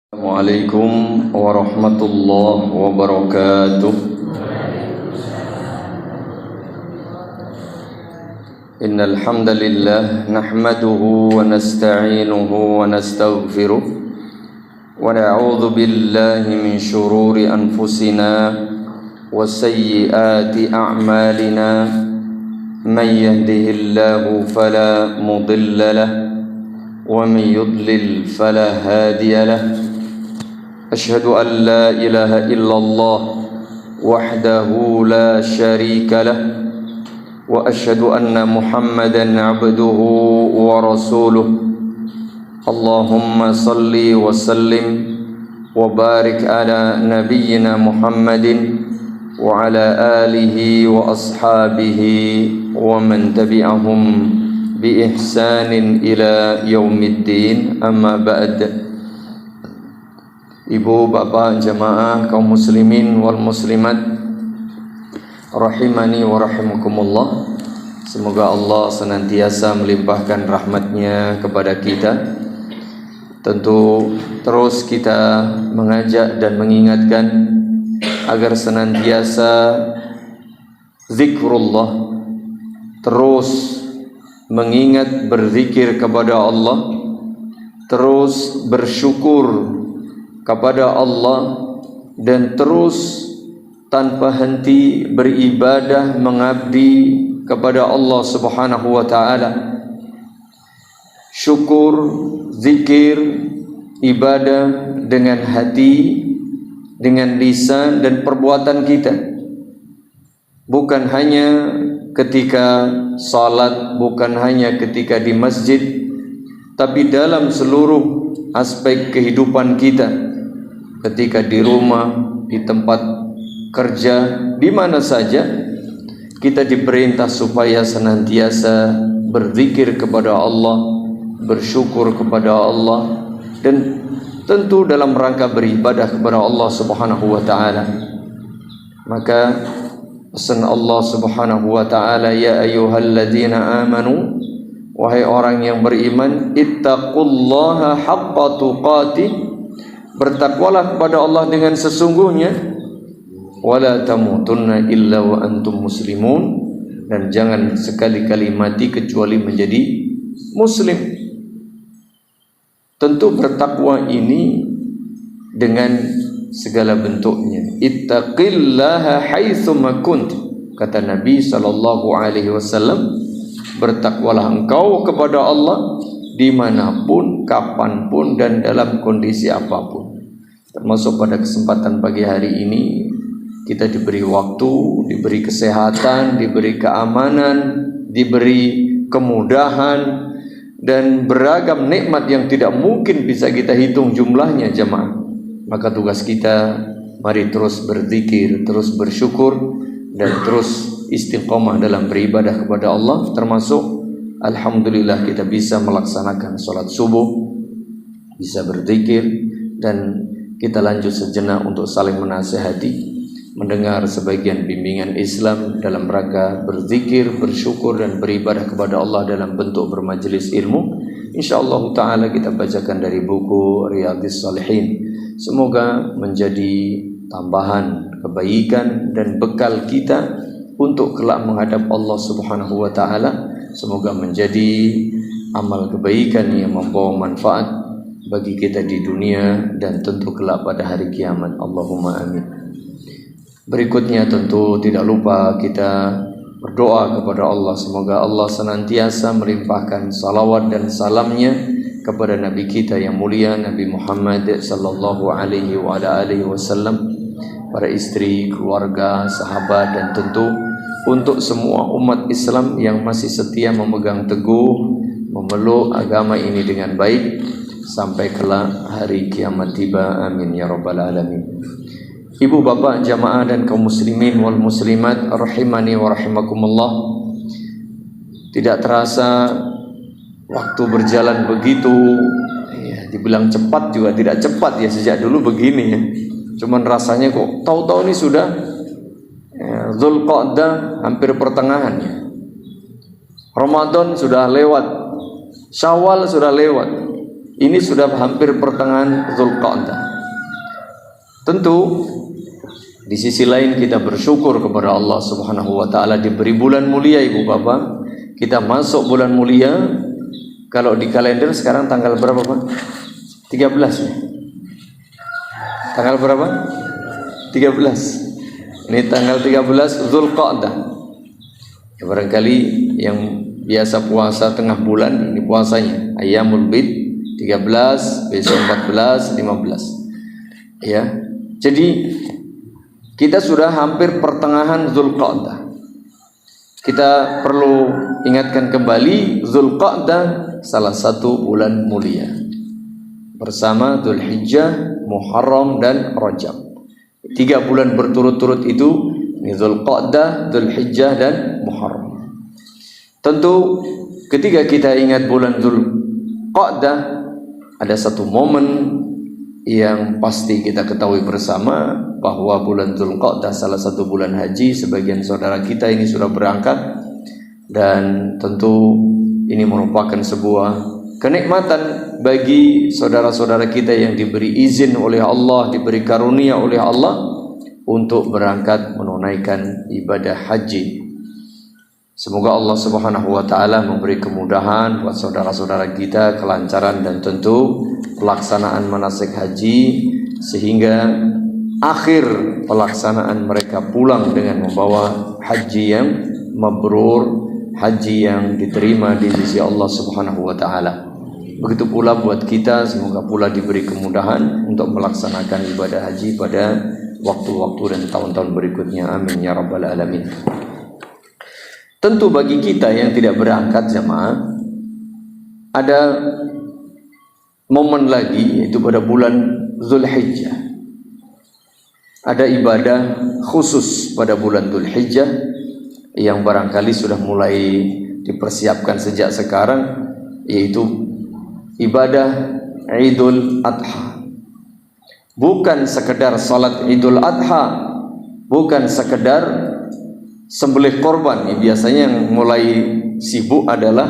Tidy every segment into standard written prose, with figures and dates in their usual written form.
Assalamualaikum warahmatullahi wabarakatuh. Innal hamdalillah nahmaduhu wa nasta'inuhu wa nastaghfiruh wa na'udzu billahi min shururi anfusina wa sayyiati a'malina. Man yahdihillahu fala mudilla lahu wa man yudlil fala hadiya lahu. أشهد أن لا إله إلا الله وحده لا شريك له وأشهد أن محمدا عبده ورسوله. اللهم صل وسلم وبارك على نبينا محمد وعلى آله وأصحابه ومن تبعهم بإحسان إلى يوم الدين. أما بعد. Ibu, bapak, jamaah, kaum muslimin wal muslimat rahimani wa rahimakumullah. Semoga Allah senantiasa melimpahkan rahmatnya kepada kita. Tentu terus kita mengajak dan mengingatkan agar senantiasa zikrullah, terus mengingat berzikir kepada Allah, terus bersyukur kepada Allah, dan terus tanpa henti beribadah mengabdi kepada Allah Subhanahu wa taala. Syukur, zikir, ibadah dengan hati, dengan lisan dan perbuatan kita. Bukan hanya ketika salat, bukan hanya ketika di masjid, tapi dalam seluruh aspek kehidupan kita. Ketika di rumah, di tempat kerja, di mana saja kita diperintah supaya senantiasa berzikir kepada Allah, bersyukur kepada Allah, dan tentu dalam rangka beribadah kepada Allah Subhanahu wa taala. Maka pesan Allah Subhanahu wa taala, ya ayyuhalladzina amanu, wahai orang yang beriman, ittaqullaha haqqa tuqatih, bertakwalah kepada Allah dengan sesungguhnya, wala tamutunna illa wa antum muslimun, dan jangan sekali-kali mati kecuali menjadi muslim. Tentu bertakwa ini dengan segala bentuknya. Ittaqillaha haitsuma kunt, kata Nabi sallallahu alaihi wasallam, bertakwalah engkau kepada Allah dimanapun, kapanpun, dan dalam kondisi apapun. Termasuk pada kesempatan pagi hari ini, kita diberi waktu, diberi kesehatan, diberi keamanan, diberi kemudahan, dan beragam nikmat yang tidak mungkin bisa kita hitung jumlahnya, jemaah. Maka tugas kita, mari terus berzikir, terus bersyukur, dan terus istiqomah dalam beribadah kepada Allah. Termasuk alhamdulillah kita bisa melaksanakan sholat subuh, bisa berzikir, dan kita lanjut sejenak untuk saling menasihati, mendengar sebagian bimbingan Islam dalam rangka berzikir, bersyukur, dan beribadah kepada Allah dalam bentuk bermajelis ilmu. InsyaAllah ta'ala kita bacakan dari buku Riyadhis Shalihin. Semoga menjadi tambahan kebaikan dan bekal kita untuk kelak menghadap Allah Subhanahu wa ta'ala. Semoga menjadi amal kebaikan yang membawa manfaat bagi kita di dunia dan tentu kelak pada hari kiamat. Allahumma amin. Berikutnya tentu tidak lupa kita berdoa kepada Allah. Semoga Allah senantiasa melimpahkan salawat dan salamnya kepada Nabi kita yang mulia, Nabi Muhammad sallallahu alaihi wa alihi wasallam, para istri, keluarga, sahabat, dan tentu untuk semua umat Islam yang masih setia memegang teguh, memeluk agama ini dengan baik sampai kelak hari kiamat tiba. Amin ya rabbal alamin. Ibu, bapak, jamaah, dan kaum muslimin wal muslimat rahimani wa rahimakumullah. Tidak terasa waktu berjalan begitu, ya, dibilang cepat juga tidak cepat ya, sejak dulu begini ya. Cuman rasanya kok tahu-tahu ini sudah Dzulqa'dah hampir pertengahan. Ramadan sudah lewat, Syawal sudah lewat, Ini sudah hampir pertengahan Zulqa'dah. Tentu di sisi lain kita bersyukur kepada Allah Subhanahu wa taala diberi bulan mulia, Ibu Bapak. Kita masuk bulan mulia. Kalau di kalender sekarang tanggal berapa, Pak? 13 ya? Tanggal berapa? 13. Ini tanggal 13 Zulqa'dah. Ya, barangkali yang biasa puasa tengah bulan, ini puasanya Ayyamul Bid 13, besok 14, 15. Ya. Jadi kita sudah hampir pertengahan Zulqa'dah. Kita perlu ingatkan kembali, Zulqa'dah salah satu bulan mulia bersama Dzulhijjah, Muharram dan Rajab. 3 bulan berturut-turut itu, Zulqa'dah, Dzulhijjah dan Muharram. Tentu ketika kita ingat bulan Zulqa'dah, ada satu momen yang pasti kita ketahui bersama, bahwa bulan Zulqa'dah salah satu bulan haji. Sebagian saudara kita ini sudah berangkat, dan tentu ini merupakan sebuah kenikmatan bagi saudara-saudara kita yang diberi izin oleh Allah, diberi karunia oleh Allah untuk berangkat menunaikan ibadah haji. Semoga Allah Subhanahu wa taala memberi kemudahan buat saudara-saudara kita, kelancaran dan tentu pelaksanaan manasik haji, sehingga akhir pelaksanaan mereka pulang dengan membawa haji yang mabrur, haji yang diterima di sisi Allah Subhanahu wa taala. Begitu pula buat kita, semoga pula diberi kemudahan untuk melaksanakan ibadah haji pada waktu-waktu dan tahun-tahun berikutnya. Amin ya rabbal alamin. Tentu bagi kita yang tidak berangkat jemaah, ada momen lagi, yaitu pada bulan Dzulhijjah. Ada ibadah khusus pada bulan Dzulhijjah yang barangkali sudah mulai dipersiapkan sejak sekarang, yaitu ibadah Idul Adha. Bukan sekedar salat Idul Adha, bukan sekedar sembelih korban. Biasanya yang mulai sibuk adalah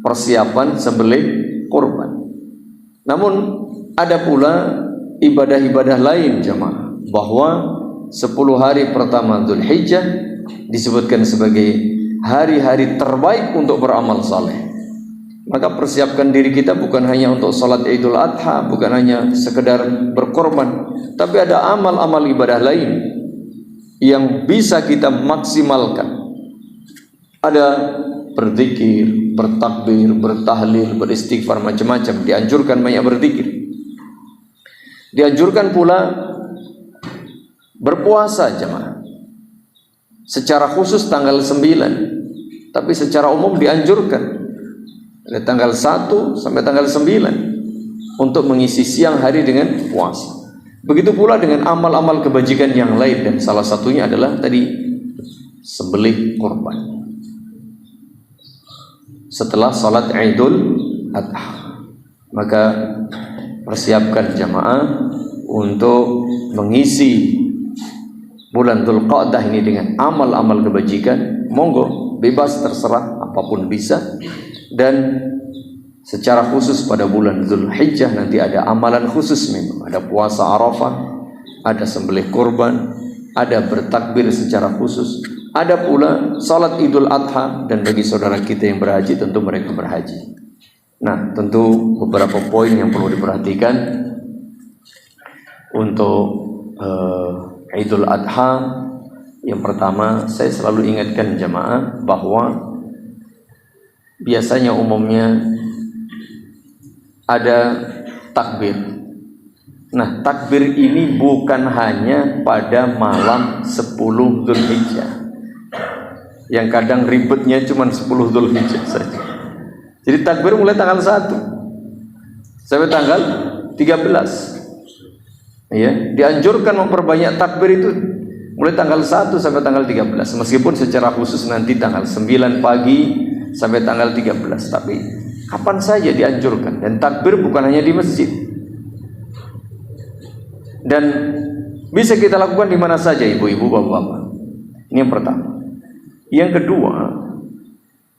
persiapan sembelih korban. Namun ada pula ibadah-ibadah lain jemaah, bahwa 10 hari pertama Dzulhijjah disebutkan sebagai hari-hari terbaik untuk beramal saleh. Maka persiapkan diri kita bukan hanya untuk salat Idul Adha, bukan hanya sekedar berkorban, tapi ada amal-amal ibadah lain yang bisa kita maksimalkan. Ada berzikir, bertakbir, bertahlil, beristighfar, macam-macam. Dianjurkan banyak berzikir. Dianjurkan pula berpuasa jemaah. Secara khusus tanggal 9, tapi secara umum dianjurkan dari tanggal 1 sampai tanggal 9 untuk mengisi siang hari dengan puasa. Begitu pula dengan amal-amal kebajikan yang lain, dan salah satunya adalah tadi sembelih korban setelah salat Idul Adha. Maka persiapkan jamaah untuk mengisi bulan Dzulqa'dah ini dengan amal-amal kebajikan. Monggo, bebas, terserah, apapun bisa. Dan secara khusus pada bulan Dzulhijjah nanti ada amalan khusus memang. Ada puasa Arafah, ada sembelih korban, ada bertakbir secara khusus, ada pula salat Idul Adha. Dan bagi saudara kita yang berhaji, tentu mereka berhaji. Nah, tentu beberapa poin yang perlu diperhatikan untuk Idul Adha. Yang pertama, saya selalu ingatkan jamaah bahwa biasanya umumnya ada takbir. Nah, takbir ini bukan hanya pada malam 10 Dzulhijjah, yang kadang ribetnya cuma 10 Dzulhijjah saja. Jadi takbir mulai tanggal 1 sampai tanggal 13. Ya, dianjurkan memperbanyak takbir itu mulai tanggal 1 sampai tanggal 13. Meskipun secara khusus nanti tanggal 9 pagi sampai tanggal 13, tapi kapan saja dianjurkan. Dan takbir bukan hanya di masjid, dan bisa kita lakukan di mana saja, ibu-ibu, bapak-bapak. Ini yang pertama. Yang kedua,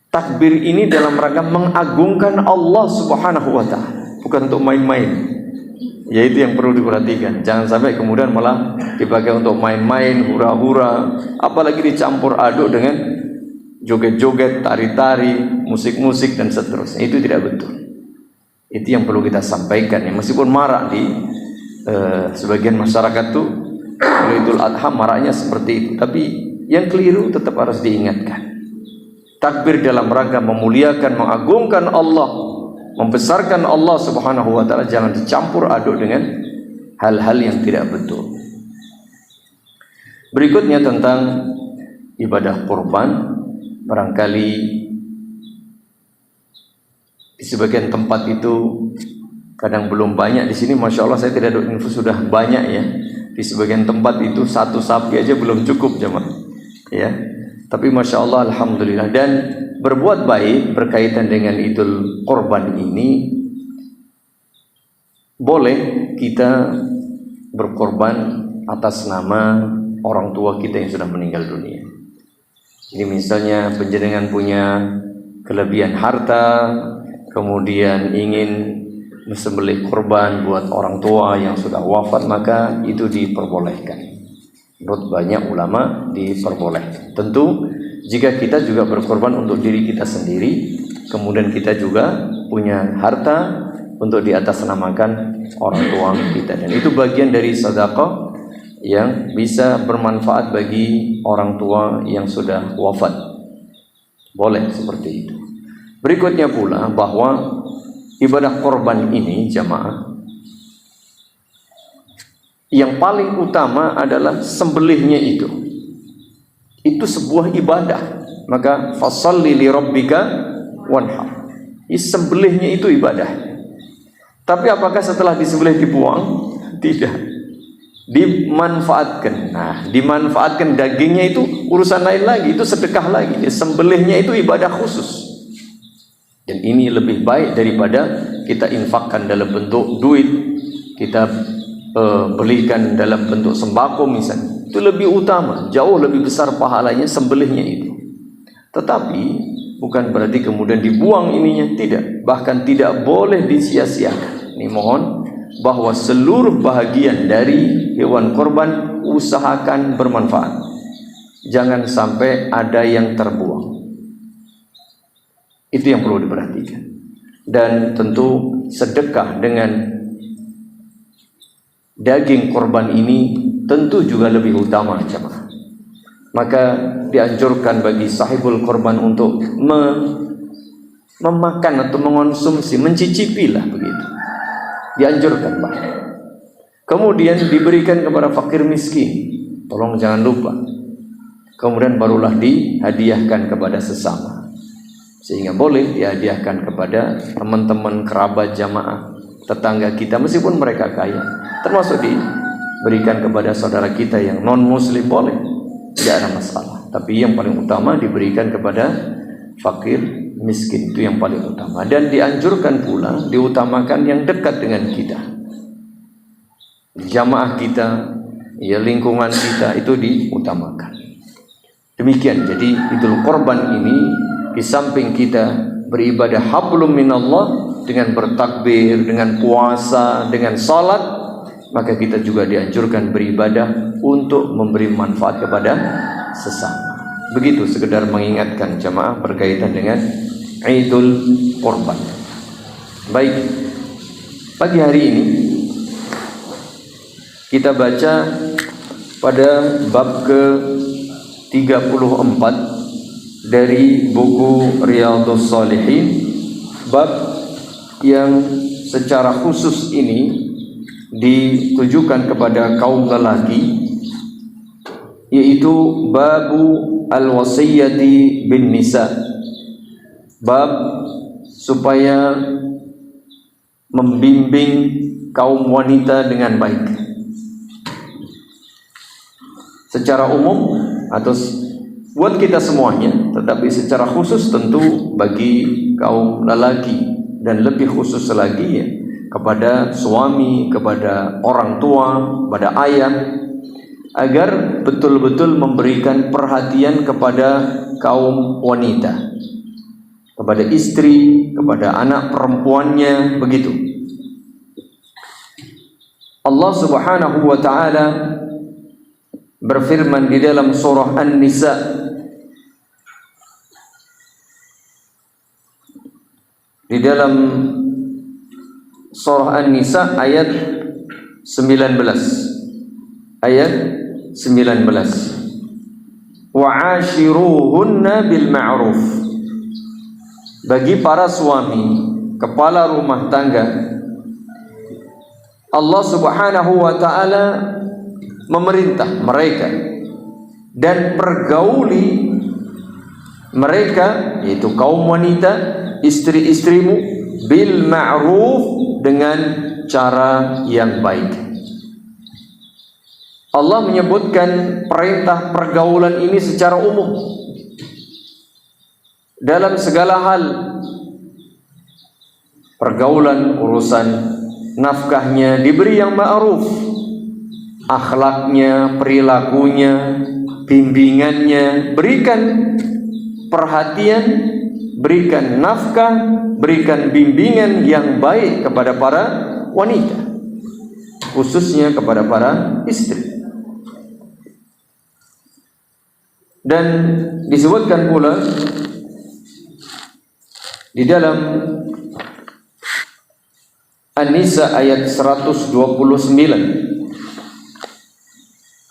takbir ini dalam rangka mengagungkan Allah Subhanahu wa ta'ala. bukan untuk main-main. Ya, itu yang perlu diperhatikan. Jangan sampai kemudian malah dipakai untuk main-main, hura-hura, apalagi dicampur aduk dengan joget-joget, tari-tari, musik-musik dan seterusnya. Itu tidak betul. Itu yang perlu kita sampaikan ya. Meskipun marak di sebagian masyarakat tuh kalau Idul Adha maraknya seperti itu, tapi yang keliru tetap harus diingatkan. Takbir dalam rangka memuliakan, mengagungkan Allah, membesarkan Allah Subhanahu wa taala, jangan dicampur aduk dengan hal-hal yang tidak betul. Berikutnya tentang ibadah kurban. Barangkali di sebagian tempat itu kadang belum banyak. Di sini Masya Allah saya tidak ada info sudah banyak ya. Di sebagian tempat itu satu sapi aja belum cukup jemaah ya. Tapi Masya Allah Alhamdulillah. Dan berbuat baik berkaitan dengan Idul Kurban ini, boleh kita berkorban atas nama orang tua kita yang sudah meninggal dunia. Jadi misalnya penjenengan punya kelebihan harta, kemudian ingin sembelih kurban buat orang tua yang sudah wafat, maka itu diperbolehkan. Menurut banyak ulama diperbolehkan. Tentu jika kita juga berkorban untuk diri kita sendiri, kemudian kita juga punya harta untuk diatasnamakan orang tua kita, dan itu bagian dari sedekah yang bisa bermanfaat bagi orang tua yang sudah wafat. Boleh seperti itu. Berikutnya pula bahwa ibadah korban ini jamaah, yang paling utama adalah sembelihnya itu. Itu sebuah ibadah. Maka fasholli li rabbika wanhar. Sembelihnya itu ibadah. Tapi apakah setelah disembelih dibuang? Tidak. Dimanfaatkan. Nah, dimanfaatkan dagingnya itu urusan lain lagi, itu sedekah lagi. Sembelihnya itu ibadah khusus. Dan ini lebih baik daripada kita infakkan dalam bentuk duit, kita belikan dalam bentuk sembako misalnya. Itu lebih utama, jauh lebih besar pahalanya sembelihnya itu. Tetapi bukan berarti kemudian dibuang ininya, tidak. Bahkan tidak boleh disia-siakan. Ini mohon bahwa seluruh bahagian dari hewan korban usahakan bermanfaat. Jangan sampai ada yang terbuang. Itu yang perlu diperhatikan. Dan tentu sedekah dengan daging korban ini tentu juga lebih utama jemaah. Maka dianjurkan bagi sahibul korban untuk memakan atau mengonsumsi, mencicipi lah begitu. Dianjurkan Pak. Kemudian diberikan kepada fakir miskin. Tolong jangan lupa. Kemudian barulah dihadiahkan kepada sesama. Sehingga boleh dihadiahkan kepada teman-teman, kerabat jamaah, tetangga kita meskipun mereka kaya. Termasuk diberikan kepada saudara kita yang non muslim, boleh. Tidak ada masalah. Tapi yang paling utama diberikan kepada fakir miskin, itu yang paling utama. Dan dianjurkan pula diutamakan yang dekat dengan kita, jamaah kita, ya lingkungan kita, itu diutamakan. Demikian. Jadi Idul Kurban ini di samping kita beribadah hablum minallah dengan bertakbir, dengan puasa, dengan salat, maka kita juga dianjurkan beribadah untuk memberi manfaat kepada sesama. Begitu sekedar mengingatkan jamaah berkaitan dengan Idul Kurban. Baik, pagi hari ini kita baca pada bab ke-34 dari buku Riyadhus Shalihin, bab yang secara khusus ini ditujukan kepada kaum lelaki, yaitu babu al-wasiyyati bin nisa, bab supaya membimbing kaum wanita dengan baik. Secara umum atau buat kita semuanya, tetapi secara khusus tentu bagi kaum lelaki, dan lebih khusus lagi ya kepada suami, kepada orang tua, kepada ayah, agar betul-betul memberikan perhatian kepada kaum wanita, kepada istri, kepada anak perempuannya, begitu. Allah Subhanahu wa taala berfirman di dalam surah An-Nisa ayat 19. Ayat 19. Wa'ashiruhunna bil ma'ruf. Bagi para suami, kepala rumah tangga, Allah Subhanahu wa taala memerintah mereka dan pergauli mereka, yaitu kaum wanita, istri-istrimu, bil ma'ruf, dengan cara yang baik. Allah menyebutkan perintah pergaulan ini secara umum dalam segala hal. Pergaulan, urusan nafkahnya diberi yang ma'ruf, akhlaknya, perilakunya, bimbingannya, berikan perhatian, berikan nafkah, berikan bimbingan yang baik kepada para wanita, khususnya kepada para istri. Dan disebutkan pula di dalam An-Nisa ayat 129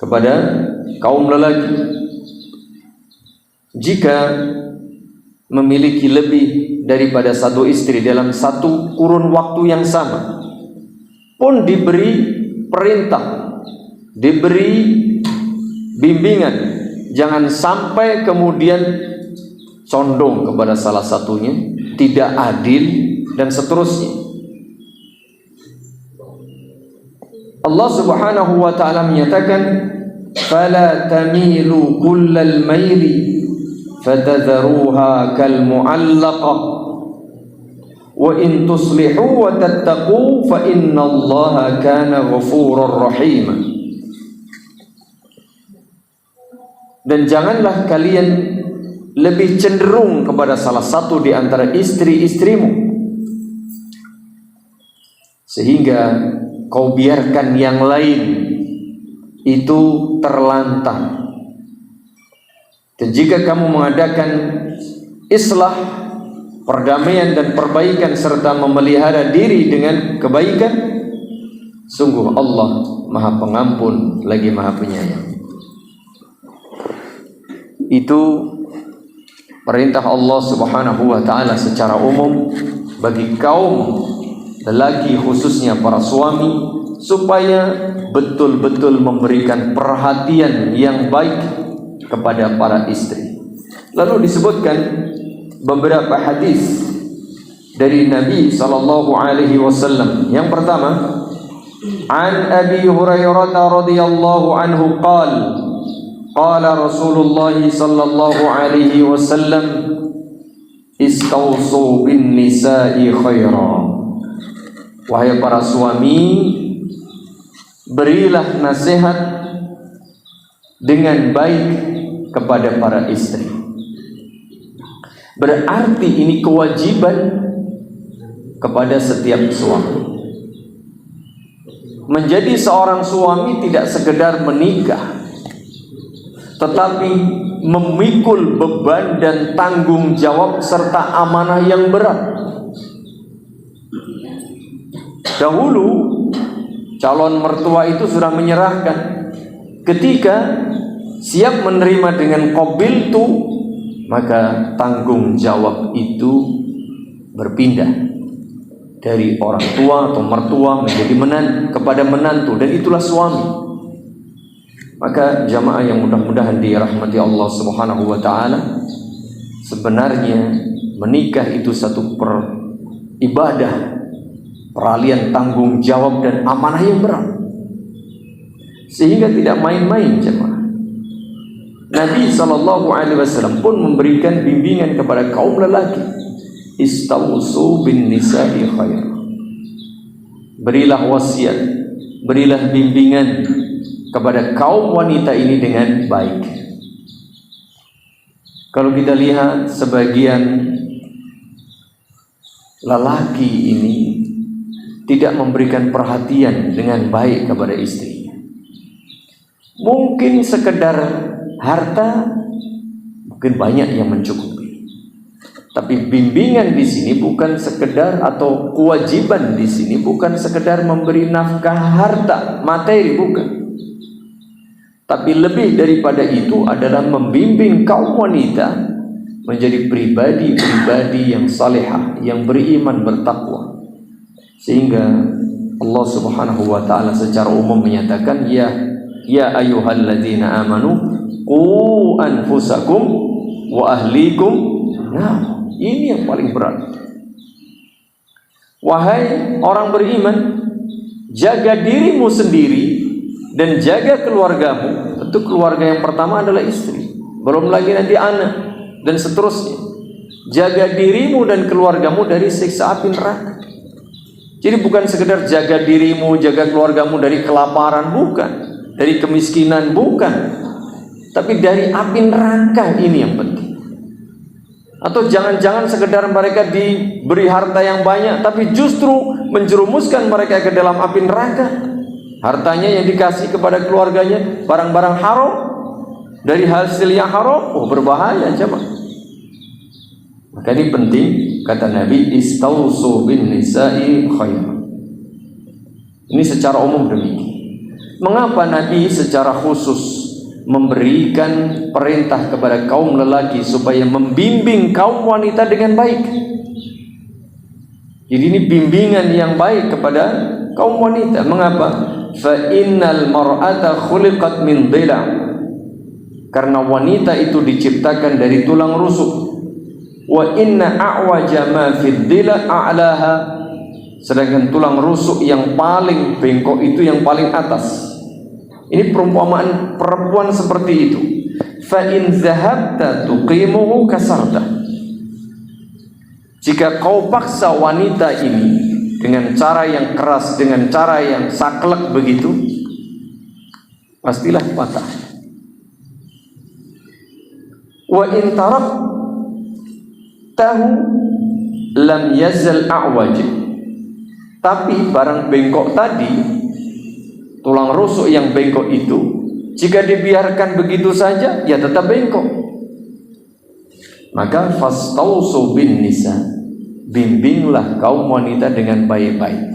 kepada kaum lelaki, jika memiliki lebih daripada satu istri dalam satu kurun waktu yang sama, pun diberi perintah, diberi bimbingan, jangan sampai kemudian condong kepada salah satunya, tidak adil, dan seterusnya. Allah Subhanahu wa taala menyatakan, fala tamilu kullal maili fatadharuha kal mu'allaqah wa in tuslihu wa tattaqu fa innallaha kana ghafurur rahim. Dan janganlah kalian lebih cenderung kepada salah satu di antara istri-istrimu sehingga kau biarkan yang lain itu terlantar. Dan jika kamu mengadakan islah, perdamaian dan perbaikan serta memelihara diri dengan kebaikan, sungguh Allah Maha Pengampun lagi Maha Penyayang. Itu perintah Allah Subhanahu wa taala secara umum bagi kaum lelaki, khususnya para suami, supaya betul-betul memberikan perhatian yang baik kepada para istri. Lalu disebutkan beberapa hadis dari Nabi sallallahu alaihi wasallam. Yang pertama, an Abi Hurairah radhiyallahu anhu qala qala Rasulullah sallallahu alaihi wasallam istausu bin nisa'i khairan. Wahai para suami, berilah nasihat dengan baik kepada para istri. Berarti ini kewajiban kepada setiap suami. Menjadi seorang suami tidak sekedar menikah, tetapi memikul beban dan tanggung jawab serta amanah yang berat. Dahulu calon mertua itu sudah menyerahkan. Ketika siap menerima dengan qabiltu, maka tanggung jawab itu berpindah dari orang tua atau mertua menjadi kepada menantu, dan itulah suami. Maka jamaah yang mudah-mudahan dirahmati Allah Subhanahu wa taala, sebenarnya menikah itu satu ibadah, peralihan tanggung jawab dan amanah yang berat, sehingga tidak main-main jemaah. Nabi SAW pun memberikan bimbingan kepada kaum lelaki, istausu bin nisa'i khair. Berilah wasiat, berilah bimbingan kepada kaum wanita ini dengan baik. Kalau kita lihat sebagian lelaki ini tidak memberikan perhatian dengan baik kepada istrinya. Mungkin sekedar harta, mungkin banyak yang mencukupi. Tapi bimbingan di sini bukan sekedar, atau kewajiban di sini bukan sekedar memberi nafkah harta, materi, bukan. Tapi lebih daripada itu adalah membimbing kaum wanita menjadi pribadi-pribadi yang salihah, yang beriman, bertakwa. Sehingga Allah Subhanahu wa taala secara umum menyatakan, ya ayyuhalladzina amanu qu anfusakum wa ahlikum. Nah, ini yang paling berat. Wahai orang beriman, jaga dirimu sendiri dan jaga keluargamu. Tentu keluarga yang pertama adalah istri, belum lagi nanti anak dan seterusnya. Jaga dirimu dan keluargamu dari siksa api neraka. Jadi bukan sekedar jaga dirimu, jaga keluargamu dari kelaparan, bukan, dari kemiskinan, bukan, tapi dari api neraka. Ini yang penting. Atau jangan-jangan sekedar mereka diberi harta yang banyak, tapi justru menjerumuskan mereka ke dalam api neraka. Hartanya yang dikasih kepada keluarganya barang-barang haram, dari hasil yang haram, berbahaya jemaah. Maka ini penting, kata Nabi, istausu bin nisa'i khair. Ini secara umum demikian. Mengapa Nabi secara khusus memberikan perintah kepada kaum lelaki supaya membimbing kaum wanita dengan baik? Jadi ini bimbingan yang baik kepada kaum wanita. Mengapa? Fa innal mar'ata khuliqat min dhila'. Karena wanita itu diciptakan dari tulang rusuk. Wa inna a'waja ma fid dhila' a'laha. Sedangkan tulang rusuk yang paling bengkok itu yang paling atas. Ini perumpamaan perempuan seperti itu. Fa in zahabta tuqimuhu kasarta. Jika kau paksa wanita ini dengan cara yang keras, dengan cara yang saklek begitu, pastilah patah. Wa in taraktahu lam yazal a'waj. Tapi barang bengkok tadi, tulang rusuk yang bengkok itu, jika dibiarkan begitu saja, ya tetap bengkok. Maka fastausu bin nisa, bimbinglah kaum wanita dengan baik-baik.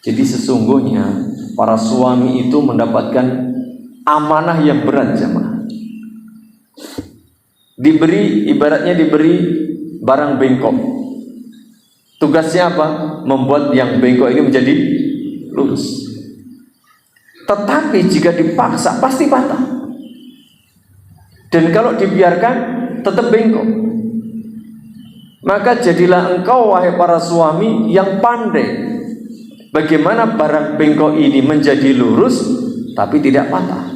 Jadi sesungguhnya para suami itu mendapatkan amanah yang berat jemaah. Ibaratnya diberi barang bengkok. Tugasnya apa? Membuat yang bengkok ini menjadi lurus. Tetapi jika dipaksa pasti patah. Dan kalau dibiarkan tetap bengkok. Maka jadilah engkau wahai para suami yang pandai bagaimana barang bengkok ini menjadi lurus tapi tidak patah.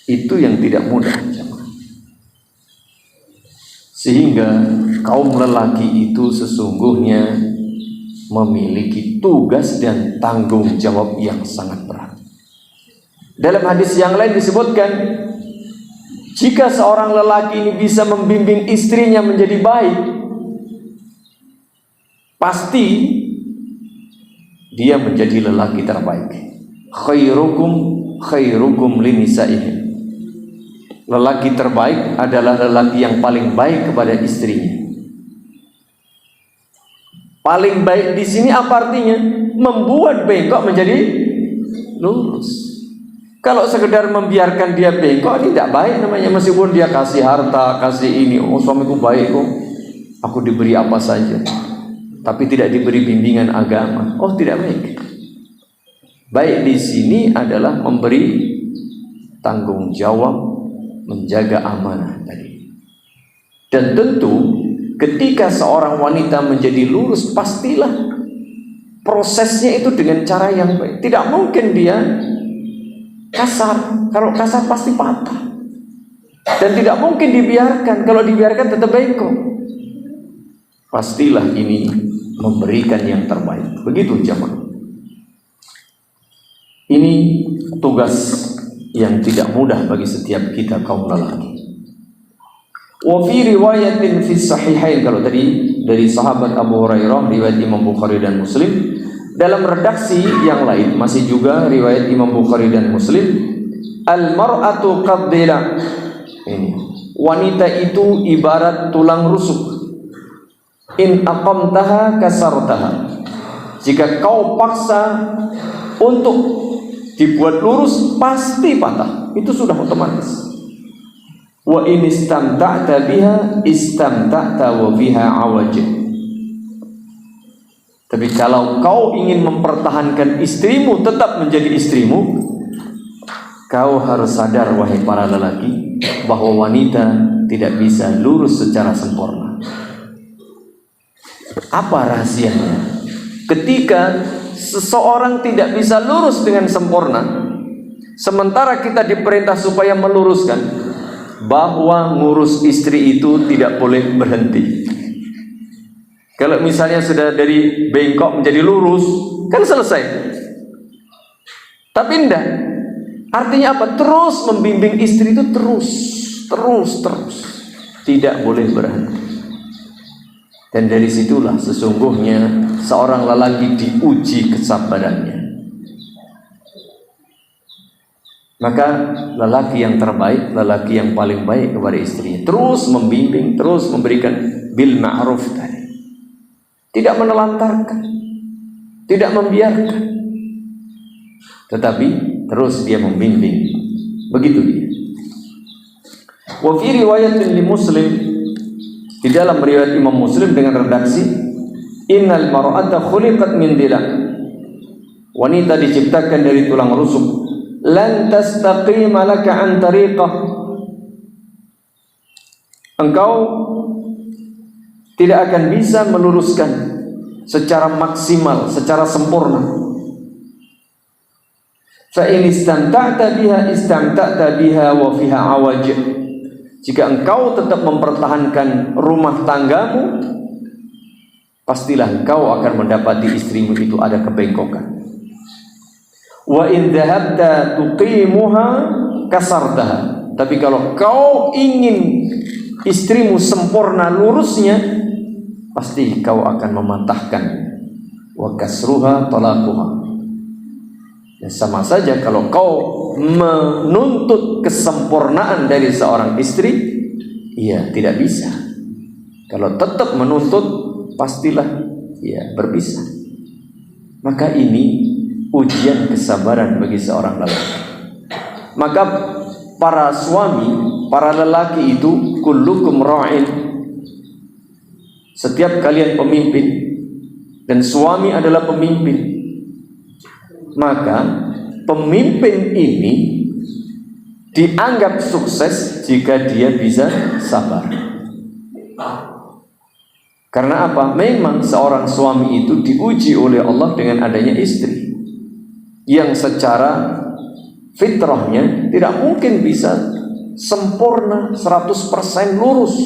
Itu yang tidak mudah. Sehingga kaum lelaki itu sesungguhnya memiliki tugas dan tanggung jawab yang sangat berat. Dalam hadis yang lain disebutkan, jika seorang lelaki ini bisa membimbing istrinya menjadi baik, pasti dia menjadi lelaki terbaik. Khairukum linisa'ihim. Lelaki terbaik adalah lelaki yang paling baik kepada istrinya. Paling baik di sini apa artinya? Membuat bengkok menjadi lurus. Kalau sekedar membiarkan dia bengkok, ini tidak baik namanya. Meskipun dia kasih harta, kasih ini, suamiku baik kok, aku diberi apa saja, tapi tidak diberi bimbingan agama, tidak baik. Baik di sini adalah memberi tanggung jawab, menjaga amanah tadi. Dan tentu ketika seorang wanita menjadi lurus, pastilah prosesnya itu dengan cara yang baik. Tidak mungkin dia kasar. Kalau kasar pasti patah. Dan tidak mungkin dibiarkan. Kalau dibiarkan tetap bengkok. Pastilah ini memberikan yang terbaik. Begitu jemaah. Ini tugas yang tidak mudah bagi setiap kita kaum lelaki. Wa fi riwayatin fi sahihain, kalau tadi dari sahabat Abu Hurairah riwayat Imam Bukhari dan Muslim, dalam redaksi yang lain masih juga riwayat Imam Bukhari dan Muslim, al mar'atu qaddila, ini wanita itu ibarat tulang rusuk, in aqamtaha kasartaha, jika kau paksa untuk dibuat lurus pasti patah, itu sudah otomatis. Wa in istamta'ta biha istamta'ta wa biha awaj. Tapi kalau kau ingin mempertahankan istrimu tetap menjadi istrimu, kau harus sadar wahai para lelaki bahwa wanita tidak bisa lurus secara sempurna. Apa rahasianya? Ketika seseorang tidak bisa lurus dengan sempurna, sementara kita diperintah supaya meluruskan, bahwa ngurus istri itu tidak boleh berhenti. Kalau misalnya sudah dari bengkok menjadi lurus, kan selesai. Tapi enggak. Artinya apa? Terus membimbing istri itu terus. Tidak boleh berhenti. Dan dari situlah sesungguhnya seorang lelaki diuji kesabarannya. Maka lelaki yang terbaik, lelaki yang paling baik kepada istrinya, terus membimbing, terus memberikan bil ma'ruf tadi, tidak menelantarkan, tidak membiarkan, tetapi terus dia membimbing. Begitu dia. Wa fi riwayatin li Muslim, di dalam riwayat Imam Muslim dengan redaksi, innal mar'ata khuliqat min dila, wanita diciptakan dari tulang rusuk, lan tastaqima laka an tariqah, engkau tidak akan bisa meluruskan secara maksimal, secara sempurna. Fa in istamta'ta biha istamta'ta biha wa fiha awaj, jika engkau tetap mempertahankan rumah tanggamu, pastilah engkau akan mendapati istrimu itu ada kebengkokan. Wa in dhahabta tuqimuha kasartaha, tapi kalau kau ingin istrimu sempurna lurusnya, pasti kau akan mematahkan. Wa kasruha talaquha. Ya, sama saja kalau kau menuntut kesempurnaan dari seorang istri, ia tidak bisa. Kalau tetap menuntut, pastilah ia berpisah. Maka ini ujian kesabaran bagi seorang lelaki. Maka para suami, para lelaki itu kullukum ra'in, setiap kalian pemimpin, dan suami adalah pemimpin. Maka pemimpin ini dianggap sukses jika dia bisa sabar. Karena apa? Memang seorang suami itu diuji oleh Allah dengan adanya istri yang secara fitrahnya tidak mungkin bisa sempurna 100% lurus.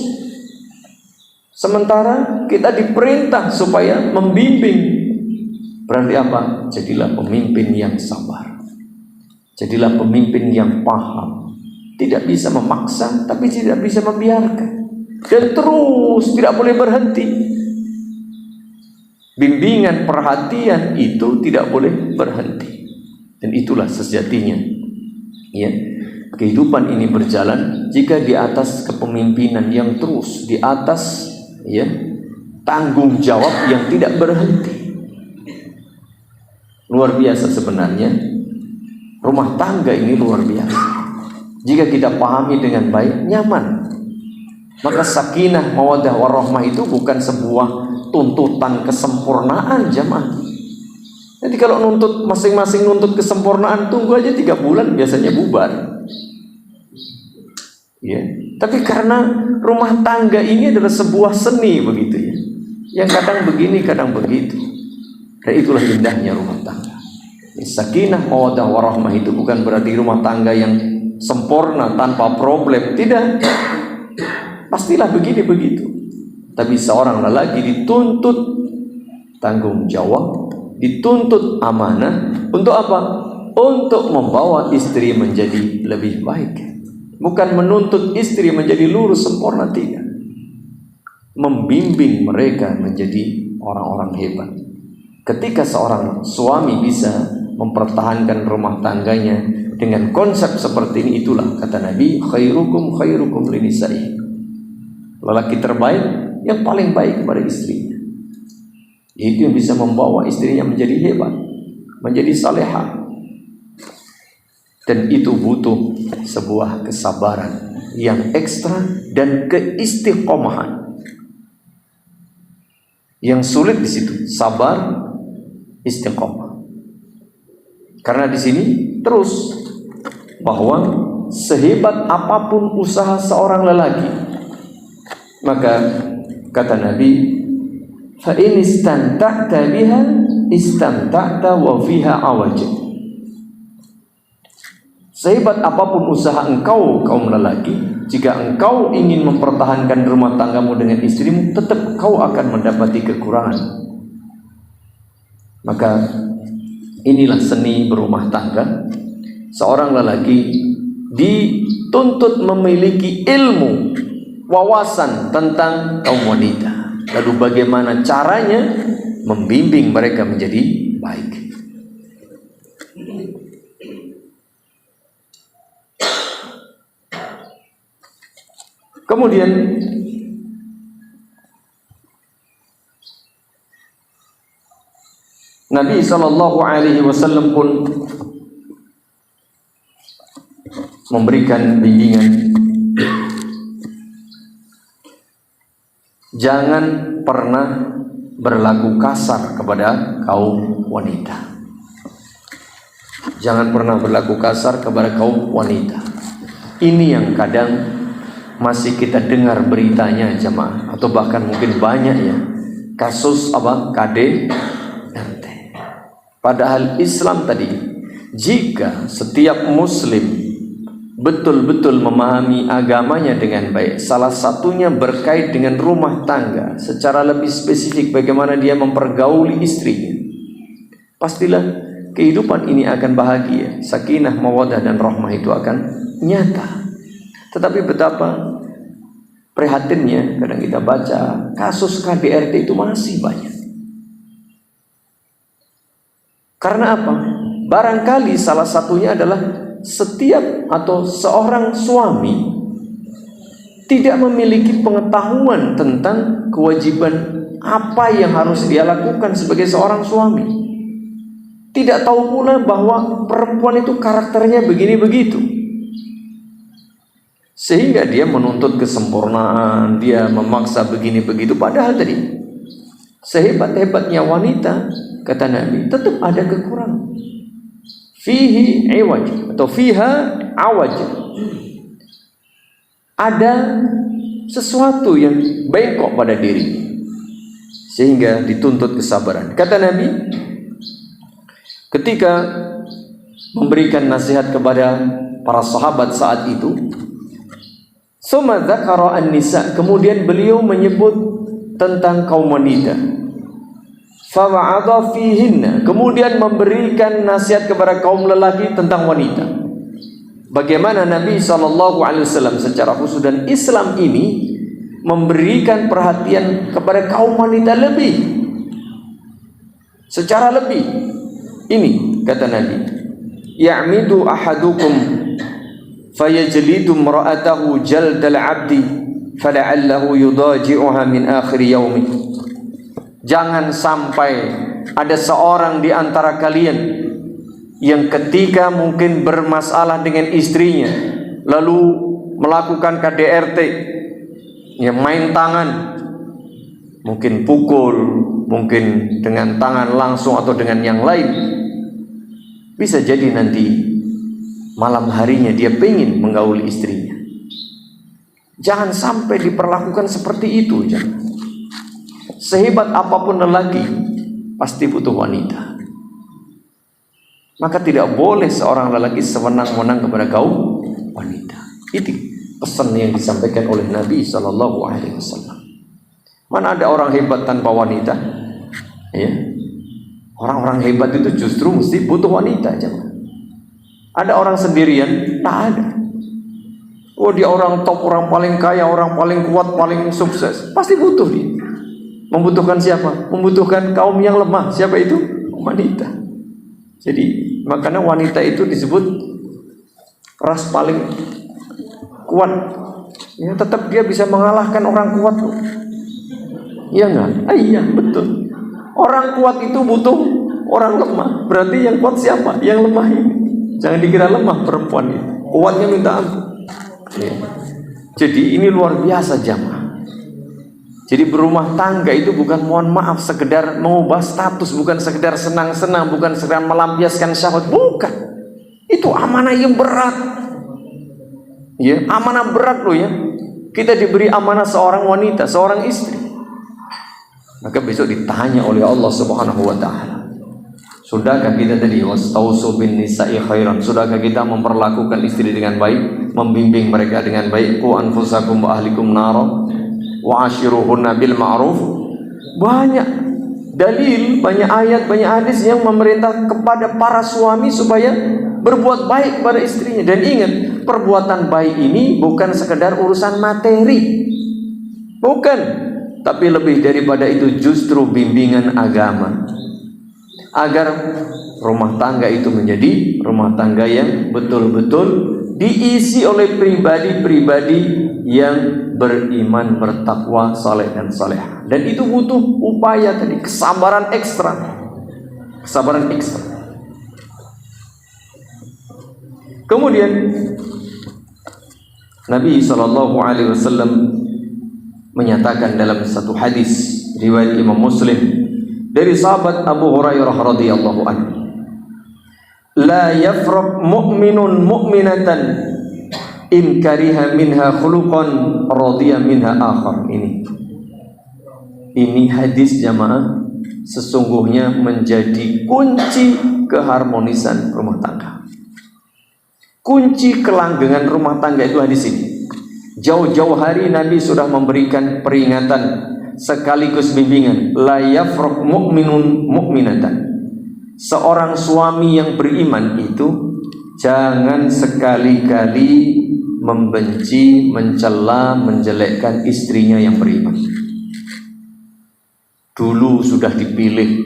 Sementara kita diperintah supaya membimbing. Berarti apa? Jadilah pemimpin yang sabar. Jadilah pemimpin yang paham. Tidak bisa memaksa, tapi tidak bisa membiarkan. Dan terus tidak boleh berhenti. Bimbingan, perhatian itu tidak boleh berhenti. Dan itulah sejatinya, ya, kehidupan ini berjalan jika di atas kepemimpinan yang terus, di atas, ya, tanggung jawab yang tidak berhenti. Luar biasa sebenarnya. Rumah tangga ini luar biasa. Jika kita pahami dengan baik, nyaman. Maka sakinah, mawaddah, warahmah itu bukan sebuah tuntutan kesempurnaan, jamaah. Jadi kalau nuntut, masing-masing nuntut kesempurnaan, tunggu aja 3 bulan biasanya bubar. Ya. Tapi karena rumah tangga ini adalah sebuah seni begitu ya, yang kadang begini, kadang begitu. Dan itulah indahnya rumah tangga. Sakinah, mawaddah, warahmah itu bukan berarti rumah tangga yang sempurna tanpa problem, tidak. Pastilah begini begitu. Tapi seorang lelaki dituntut tanggung jawab, dituntut amanah. Untuk apa? Untuk membawa istri menjadi lebih baik. bukan menuntut istri menjadi lurus sempurna, tidak. Membimbing mereka menjadi orang-orang hebat. Ketika seorang suami bisa mempertahankan rumah tangganya dengan konsep seperti ini, itulah kata Nabi, khairukum khairukum linisa'i. Lelaki terbaik yang paling baik kepada istrinya. Itu yang bisa membawa istrinya menjadi hebat, menjadi salehah. Dan itu butuh sebuah kesabaran yang ekstra dan keistiqomahan. Yang sulit di situ sabar, istiqomah. Karena di sini terus bahwa sehebat apapun usaha seorang lelaki, maka kata Nabi, fa in istamta'ta biha istamta'ta wa fiha awaj. Sehebat apapun usaha engkau kaum lelaki, jika engkau ingin mempertahankan rumah tanggamu dengan istrimu, tetap kau akan mendapati kekurangan. Maka inilah seni berumah tangga. Seorang lelaki dituntut memiliki ilmu, wawasan tentang kaum wanita. Lalu bagaimana caranya membimbing mereka menjadi baik. Kemudian Nabi SAW pun memberikan bimbingan, jangan pernah berlaku kasar kepada kaum wanita. Jangan pernah berlaku kasar kepada kaum wanita. Ini yang kadang masih kita dengar beritanya jemaah, atau bahkan mungkin banyak ya, kasus KDRT. Padahal Islam tadi, jika setiap muslim betul-betul memahami agamanya dengan baik, salah satunya berkait dengan rumah tangga, secara lebih spesifik bagaimana dia mempergauli istrinya, pastilah kehidupan ini akan bahagia, sakinah, mawaddah dan rahmah itu akan nyata. Tetapi betapa prihatinnya kadang kita baca kasus KDRT itu masih banyak. Karena apa? Barangkali salah satunya adalah setiap atau seorang suami tidak memiliki pengetahuan tentang kewajiban apa yang harus dia lakukan sebagai seorang suami. Tidak tahu pula bahwa perempuan itu karakternya begini begitu. Sehingga dia menuntut kesempurnaan, dia memaksa begini begitu. Padahal tadi sehebat-hebatnya wanita, kata Nabi, tetap ada kekurangan. Fihi iwaj atau fiha awaj. Ada sesuatu yang bengkok pada dirinya, sehingga dituntut kesabaran. Kata Nabi ketika memberikan nasihat kepada para sahabat saat itu, summa dzakara an-nisa, kemudian beliau menyebut tentang kaum wanita. Fa wa'adha fihinna, kemudian memberikan nasihat kepada kaum lelaki tentang wanita. Bagaimana Nabi SAW secara khusus dan Islam ini memberikan perhatian kepada kaum wanita lebih, secara lebih. Ini kata Nabi, ya'midu ahadukum fayajlidu imra'atahu jaldal 'abdi fala'allahu yudaji'uha min akhir yaumi. Jangan sampai ada seorang di antara kalian yang ketika mungkin bermasalah dengan istrinya lalu melakukan KDRT, yang main tangan, mungkin pukul, mungkin dengan tangan langsung atau dengan yang lain, bisa jadi nanti malam harinya dia pengen menggauli istrinya. Jangan sampai diperlakukan seperti itu. Jangan. Sehebat apapun lelaki, pasti butuh wanita. Maka tidak boleh seorang lelaki sewenang-wenang kepada kaum wanita. Itu pesan yang disampaikan oleh Nabi SAW. Mana ada orang hebat tanpa wanita? Ya. Orang-orang hebat itu justru mesti butuh wanita. Jangan. Ada orang sendirian? Tak ada. Oh, dia orang top, orang paling kaya, orang paling kuat, paling sukses. Pasti butuh dia. Membutuhkan siapa? Membutuhkan kaum yang lemah. Siapa itu? Wanita. Jadi makanya wanita itu disebut ras paling kuat. Ya, tetap dia bisa mengalahkan orang kuat. Iya enggak? Iya, betul. Orang kuat itu butuh orang lemah. Berarti yang kuat siapa? Yang lemah ini. Jangan dikira lemah perempuan itu. Kuatnya minta ampun. Ya. Jadi ini luar biasa jamaah. Jadi berumah tangga itu bukan, mohon maaf, sekedar mengubah status, bukan sekedar senang-senang, bukan sekedar melampiaskan syahwat, bukan. Itu amanah yang berat. Ya, amanah berat loh ya. Kita diberi amanah seorang wanita, seorang istri. Maka besok ditanya oleh Allah Subhanahu wa taala. Sudahkah kita tadi wastausu bin nisa'i khairan? Sudahkah kita memperlakukan istri dengan baik, membimbing mereka dengan baik? Qu anfusakum wa ahlikum nara wa ashiruhunna bil ma'ruf. Banyak dalil, banyak ayat, banyak hadis yang memerintah kepada para suami supaya berbuat baik kepada istrinya. Dan ingat, perbuatan baik ini bukan sekedar urusan materi. Bukan, tapi lebih daripada itu justru bimbingan agama. Agar rumah tangga itu menjadi rumah tangga yang betul-betul diisi oleh pribadi-pribadi yang beriman, bertakwa, saleh dan salehah. Dan itu butuh upaya tadi, kesabaran ekstra. Kesabaran ekstra. Kemudian Nabi SAW menyatakan dalam satu hadis riwayat Imam Muslim dari sahabat Abu Hurairah radhiyallahu anhu, la yafraq mu'minun mu'minatan in kariha minha khuluqan radiya minha akhar. Ini hadis jamaah sesungguhnya menjadi kunci keharmonisan rumah tangga. Kunci kelanggengan rumah tangga itu hadis ini. Jauh-jauh hari Nabi sudah memberikan peringatan sekaligus bimbingan, la yafraq mu'minun mu'minatan. Seorang suami yang beriman itu jangan sekali-kali membenci, mencela, menjelekkan istrinya yang beriman. Dulu sudah dipilih,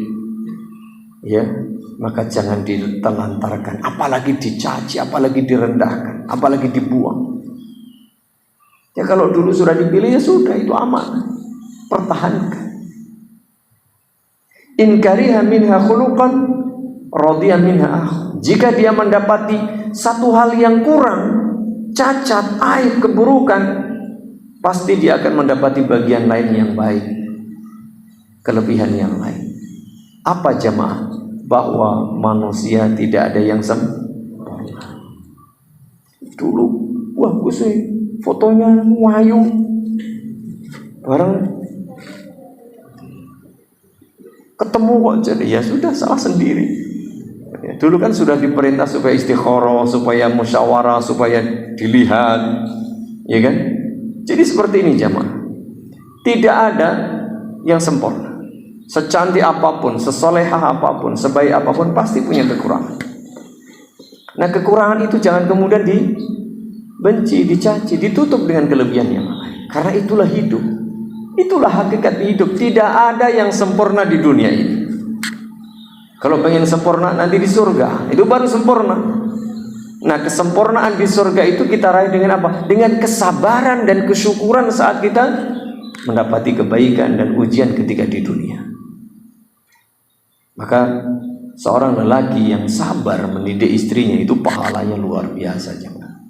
ya, maka jangan ditelantarkan, apalagi dicaci, apalagi direndahkan, apalagi dibuang. Ya kalau dulu sudah dipilih ya sudah, itu amanah. Pertahankan. In kariha minha khuluqan radiya minha akhar. Jika dia mendapati satu hal yang kurang, cacat, aib, keburukan, pasti dia akan mendapati bagian lain yang baik, kelebihan yang lain. Apa jamaah? Bahwa manusia tidak ada yang sempurna. Dulu bagus sih, fotonya wahyu, bareng ketemu kok jadi ya sudah, salah sendiri. Ya, dulu kan sudah diperintah supaya istikharah, supaya musyawarah, supaya dilihat, ya kan? Jadi seperti ini jamaah. Tidak ada yang sempurna. Secantik apapun, sesolehah apapun, sebaik apapun pasti punya kekurangan. Nah, kekurangan itu jangan kemudian dibenci, dicaci, ditutup dengan kelebihan yang lain. Karena itulah hidup. Itulah hakikat hidup. Tidak ada yang sempurna di dunia ini. Kalau pengen sempurna nanti di surga, itu baru sempurna. Nah, kesempurnaan di surga itu kita raih dengan apa? Dengan kesabaran dan kesyukuran saat kita mendapati kebaikan dan ujian ketika di dunia. Maka seorang lelaki yang sabar mendidik istrinya itu pahalanya luar biasa jemaah.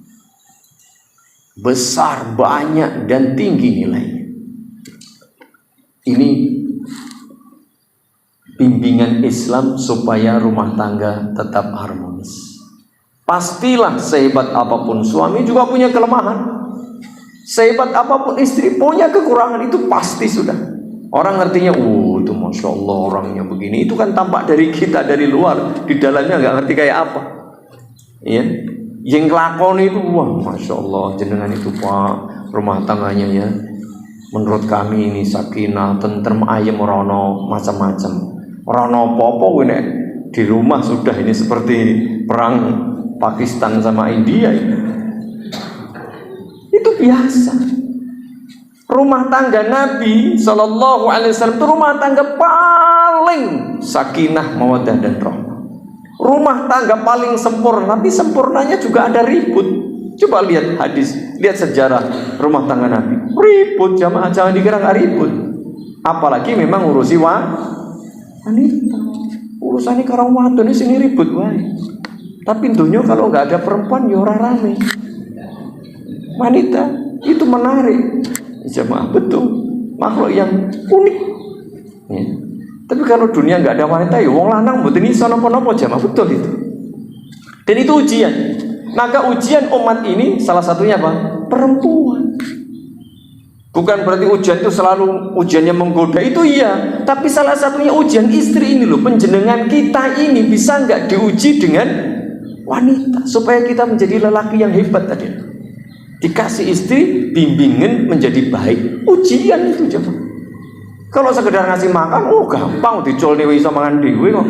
Besar, banyak dan tinggi nilainya. Ini bimbingan Islam supaya rumah tangga tetap harmonis. Pastilah sehebat apapun suami juga punya kelemahan. Sehebat apapun istri punya kekurangan, itu pasti sudah. Orang ngertinya, itu Masya Allah orangnya begini. Itu kan tampak dari kita, dari luar. Di dalamnya nggak ngerti kayak apa. Ya, yang ngelakon itu, Masya Allah jenengan itu Pak, rumah tangganya ya. Menurut kami ini sakinah, tentrem, ayem, rono, macam-macam. Rono popo ini di rumah sudah ini seperti perang Pakistan sama India ini. biasa. Rumah tangga Nabi Sallallahu Alaihi Wasallam itu rumah tangga paling sakinah, mawaddah dan rahmah. Rumah tangga paling sempurna, tapi sempurnanya juga ada ribut. Coba lihat hadis, lihat sejarah rumah tangga Nabi. Ribut jamaah, jangan dikira nggak ribut. Apalagi memang urusi wanita. Urusannya karo wadon ini sini ribut wae. Tapi dunia kalau nggak ada perempuan ya ora rame. Wanita itu menarik. Jamaah, betul, makhluk yang unik ya. Tapi kalau dunia nggak ada wanita ya wong lanang mboten iso napa-napa jamaah, betul itu. Dan itu ujian. Maka ujian umat ini salah satunya apa? Perempuan. Bukan berarti ujian itu selalu ujiannya menggoda, itu iya. Tapi salah satunya ujian istri ini loh, penjenengan kita ini bisa nggak diuji dengan wanita supaya kita menjadi lelaki yang hebat tadi. Dikasih istri bimbingan menjadi baik, ujian itu jemaah. Kalau sekedar ngasih makan, oh gampang, dicol dewe iso mangan dewe kok.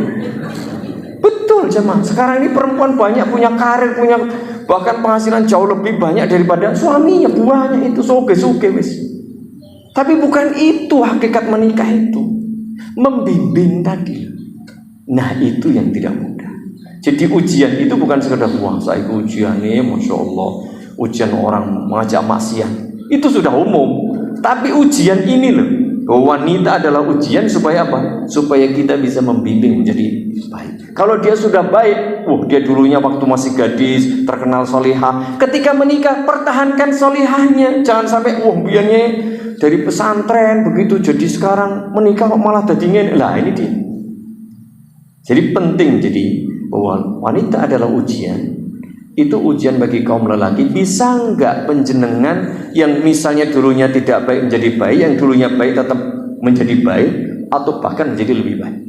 Betul jemaah. Sekarang ini perempuan banyak punya karir, punya bahkan penghasilan jauh lebih banyak daripada suaminya, buahnya itu soge-soge wis. Tapi bukan itu hakikat menikah itu. Membimbing tadi. Nah itu yang tidak mudah. Jadi ujian itu bukan sekedar wah saya ujiannya, masya Allah. Ujian orang mengajak maksiat itu sudah umum. Tapi ujian ini loh, bahwa wanita adalah ujian supaya apa? Supaya kita bisa membimbing menjadi baik. Kalau dia sudah baik, dia dulunya waktu masih gadis terkenal solihah, ketika menikah pertahankan solihahnya. Jangan sampai biarnya dari pesantren begitu jadi sekarang menikah kok malah dadingin. Lah ini dia. Jadi penting jadi bahwa wanita adalah ujian. Itu ujian bagi kaum lelaki. Bisa enggak penjenengan yang misalnya dulunya tidak baik menjadi baik, yang dulunya baik tetap menjadi baik, atau bahkan menjadi lebih baik.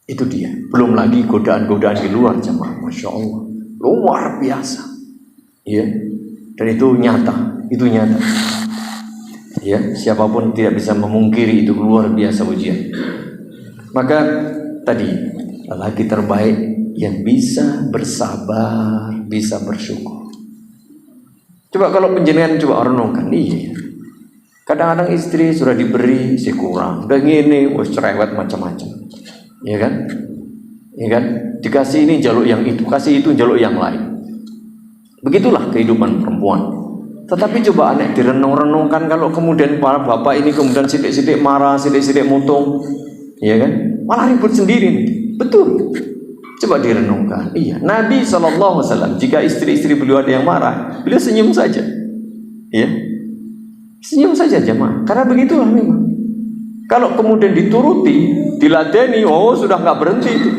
Itu dia. Belum lagi godaan-godaan di luar jemaah, masya Allah, luar biasa. Ya, dan itu nyata, itu nyata. Ya, siapapun tidak bisa memungkiri itu luar biasa ujian. Maka tadi lelaki terbaik yang bisa bersabar, bisa bersyukur. Coba kalau penjenengan coba renungkan, iya. Kadang-kadang istri sudah diberi si kurang, udah ngene, wes cerewet macam-macam, ya kan? Ya kan? Dikasih ini jaluk yang itu, kasih itu jaluk yang lain. Begitulah kehidupan perempuan. Tetapi coba aneh direnung-renungkan kalau kemudian para bapak ini kemudian sidik-sidik marah, sidik-sidik mutung, ya kan? Malah ribut sendiri, betul. Coba direnungkan. Iya, Nabi SAW jika istri-istri beliau ada yang marah, beliau senyum saja. Iya, senyum saja jemaah. Karena begitulah memang. Kalau kemudian dituruti, diladeni, sudah nggak berhenti itu.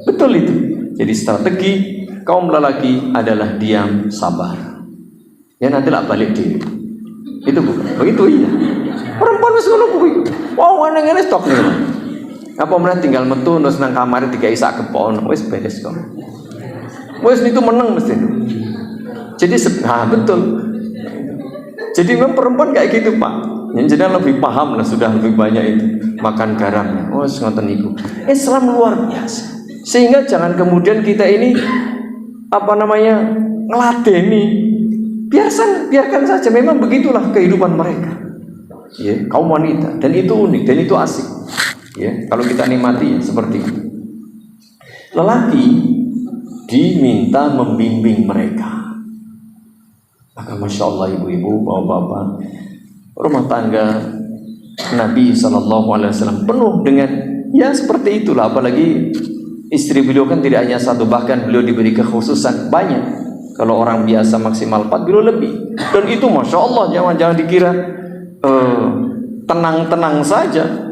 Betul itu. Jadi strategi kaum lelaki adalah diam, sabar. Ya nantilah balik diri. Itu bukan. Begitu iya. Perempuan wis ngono kuwi. Ana ngene stok nih. Apa meneh tinggal metu terus nang kamar dikai sak kepon, wis beres kok. Wis itu menang mesti. Jadi betul. Jadi memang perempuan kayak gitu, Pak. Yang jenengan lebih paham lah, sudah lebih banyak itu makan garamnya. Wis ngoten niku. Islam luar biasa. Sehingga jangan kemudian kita ini ngeladeni. Biarkan saja, memang begitulah kehidupan mereka. Ya, kaum wanita, dan itu unik dan itu asik. Ya, kalau kita nikmati seperti itu. Lelaki diminta membimbing mereka. Maka masya Allah ibu-ibu, bapak-bapak, rumah tangga Nabi SAW penuh dengan ya seperti itulah. Apalagi istri beliau kan tidak hanya satu, bahkan beliau diberi kekhususan banyak. Kalau orang biasa maksimal 4, beliau lebih. Dan itu masya Allah, jangan dikira tenang-tenang saja.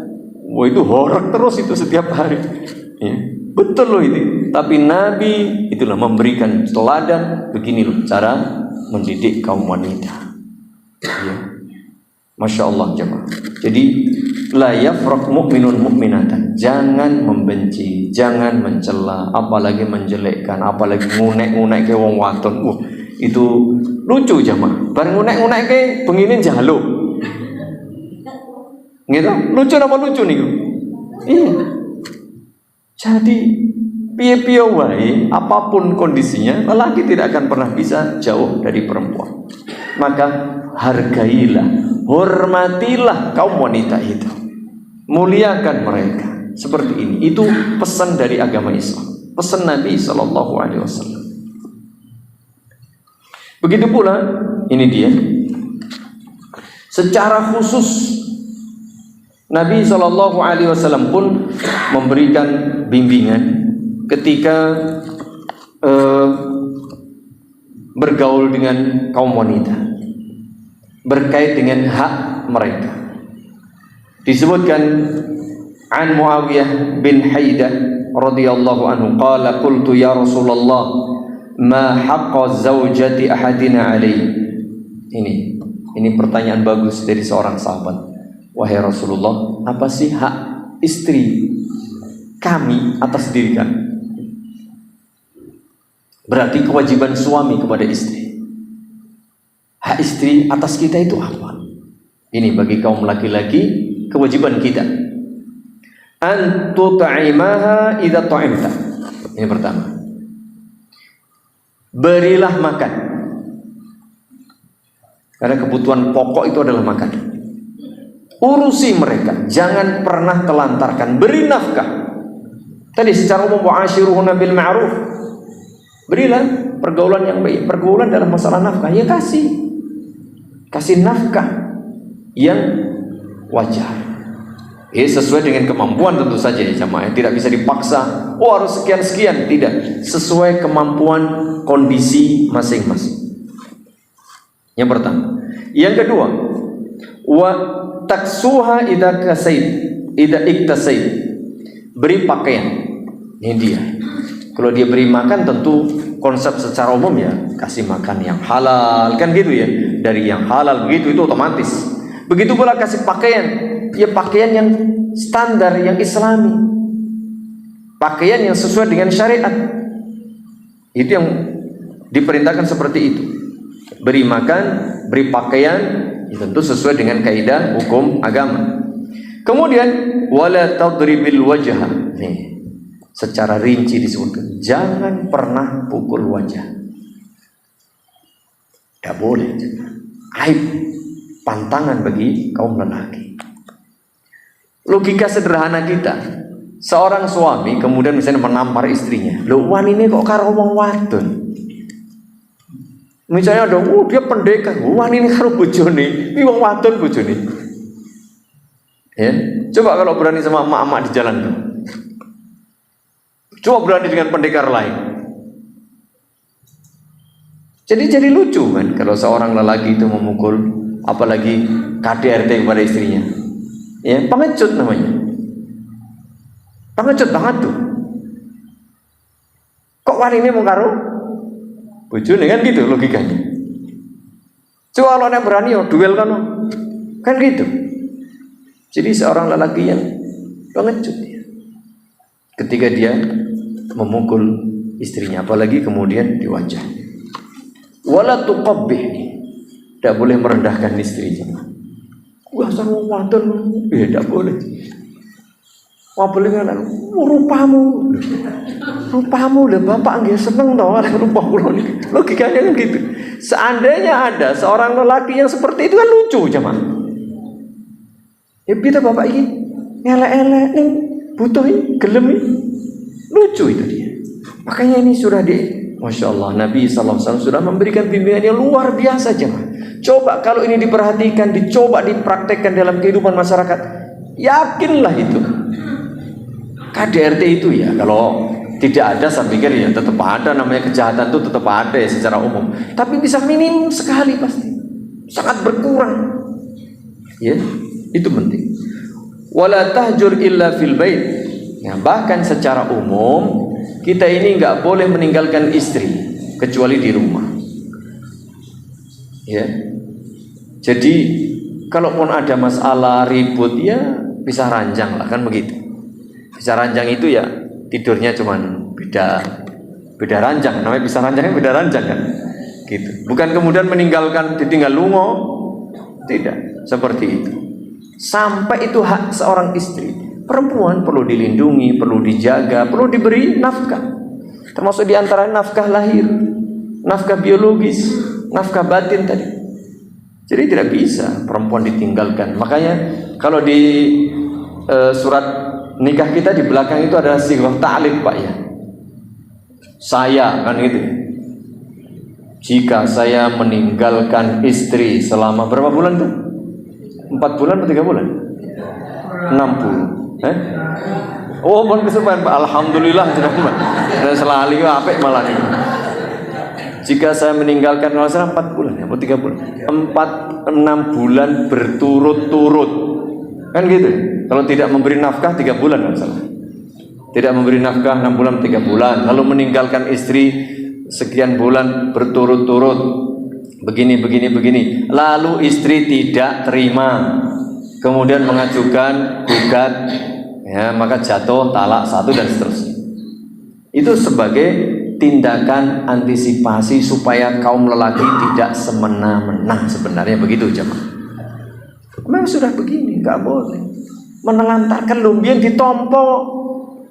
Itu horor terus itu setiap hari. Ya, betul loh ini. Tapi Nabi itulah memberikan teladan. Begini loh cara mendidik kaum wanita. Ya. Masya Allah jemaah. Jadi la yafraq mu'minun mu'minatan. Jangan membenci, jangan mencela, apalagi menjelekkan, apalagi ngunek-ngunek ke wong wadon. Itu lucu jemaah. Bareng ngunek-ngunek ke bengine njaluk. Gitu, lucu apa lucu nih? Iya. Jadi piye-piye wae, apapun kondisinya, lelaki tidak akan pernah bisa jauh dari perempuan. Maka hargailah, hormatilah kaum wanita itu, muliakan mereka seperti ini. Itu pesan dari agama Islam, pesan Nabi Shallallahu Alaihi Wasallam. Begitu pula, ini dia, secara khusus Nabi Shallallahu Alaihi Wasallam pun memberikan bimbingan ketika bergaul dengan kaum wanita, berkait dengan hak mereka. Disebutkan an Muawiyah bin Haidah radhiyallahu anhu qala qultu ya Rasulullah ma haqqa zaujati ahadina alaihi. Ini pertanyaan bagus dari seorang sahabat. Wahai Rasulullah, apa sih hak istri kami atas diri kami? Berarti kewajiban suami kepada istri. Hak istri atas kita itu apa? Ini bagi kaum laki-laki kewajiban kita. An tut'imaha idza ta'imta. Ini pertama. Berilah makan. Karena kebutuhan pokok itu adalah makan. Urusi mereka, jangan pernah telantarkan. Beri nafkah. Tadi secara umum wa'ashiruhunna bil ma'ruf. Berilah pergaulan yang baik, pergaulan dalam masalah nafkah. Ya kasih nafkah yang wajar. Sesuai dengan kemampuan tentu saja ya jamaah. Tidak bisa dipaksa. Oh harus sekian-sekian. Tidak. Sesuai kemampuan kondisi masing-masing. Yang pertama. Yang kedua, wa taksuha idza iktasaib. Beri pakaian. Ini dia. Kalau dia beri makan tentu konsep secara umum ya kasih makan yang halal kan gitu ya, dari yang halal begitu itu otomatis. Begitu pula kasih pakaian, ya pakaian yang standar yang Islami, pakaian yang sesuai dengan syariat. Itu yang diperintahkan seperti itu. Beri makan, beri pakaian, ya tentu sesuai dengan kaidah hukum agama. Kemudian wala tadribil wajha. Nih. Secara rinci disebutkan, jangan pernah pukul wajah. Tidak boleh. Aib, pantangan bagi kaum lelaki. Logika sederhana kita, seorang suami kemudian misalnya menampar istrinya. Loh, wanine kok karo wong wadon? Misalnya ada, dia pendekar, wanine karo bojone, iki wong wadon bojone. Ya, coba kalau berani sama emak-emak di jalan tuh. Coba berani dengan pendekar lain. Jadi lucu kan kalau seorang lelaki itu memukul, apalagi KDRT kepada istrinya. Ya, pengecut namanya. Pengecut banget tuh. Kok wanine mung karo bojone kan gitu logikanya. Coba kalau nek berani yo duel kan gitu. Jadi seorang lelaki yang pengecut ya. Ketika dia memukul istrinya, apalagi kemudian di wajah. Wala tuqabbih, tidak boleh merendahkan istrinya. Wah, sarung wadon, tidak boleh. Wah, boleh kan? Rupamu, lah bapak nggak seneng tau ada rupa kula niki. Logikanya kan gitu. Seandainya ada seorang lelaki yang seperti itu kan lucu jemaah. Ya kita bapak ini elek-elek nih, butuh ini, gelem ini. Lucu itu dia. Makanya ini sudah Masya Allah, Nabi SAW sudah memberikan bimbingan yang luar biasa jemaah. Coba kalau ini diperhatikan, dicoba dipraktekkan dalam kehidupan masyarakat, yakinlah itu. KDRT itu ya, kalau tidak ada saya pikir ya tetap ada, namanya kejahatan itu tetap ada ya secara umum. Tapi bisa minim sekali pasti, sangat berkurang. Ya, itu penting. Wala tahjur illa fil bait. Ya, bahkan secara umum kita ini nggak boleh meninggalkan istri kecuali di rumah. Ya, jadi kalaupun ada masalah ribut ya bisa ranjang lah kan begitu. Bisa ranjang itu ya tidurnya cuman beda ranjang, namanya bisa ranjangnya beda ranjang kan. Gitu. Bukan kemudian meninggalkan ditinggal lungo, tidak seperti itu. Sampai itu hak seorang istri Perempuan perlu dilindungi, perlu dijaga, perlu diberi nafkah. Termasuk diantara nafkah lahir, nafkah biologis, nafkah batin tadi. Jadi tidak bisa perempuan ditinggalkan. Makanya kalau di surat nikah kita di belakang itu ada sighah ta'lil, Pak ya. Saya kan gitu. Jika saya meninggalkan istri selama berapa bulan tuh? 4 bulan atau 3 bulan? 60. Oh, mohon kesukaan Pak. Alhamdulillah sudah Pak. Dan selalu apik malah ini. Jika saya meninggalkan kalau salah 4 bulan atau 3 bulan. 6 bulan berturut-turut. Kan gitu. Kalau tidak memberi nafkah 3 bulan kalau salah. Tidak memberi nafkah 6 bulan 3 bulan. Lalu meninggalkan istri sekian bulan berturut-turut. Begini. Lalu istri tidak terima. Kemudian mengajukan gugat, ya, maka jatuh talak 1 dan seterusnya. Itu sebagai tindakan antisipasi supaya kaum lelaki tidak semena-mena, sebenarnya begitu jemaah. Memang sudah begini, nggak boleh menelantarkan lumbian ditompo,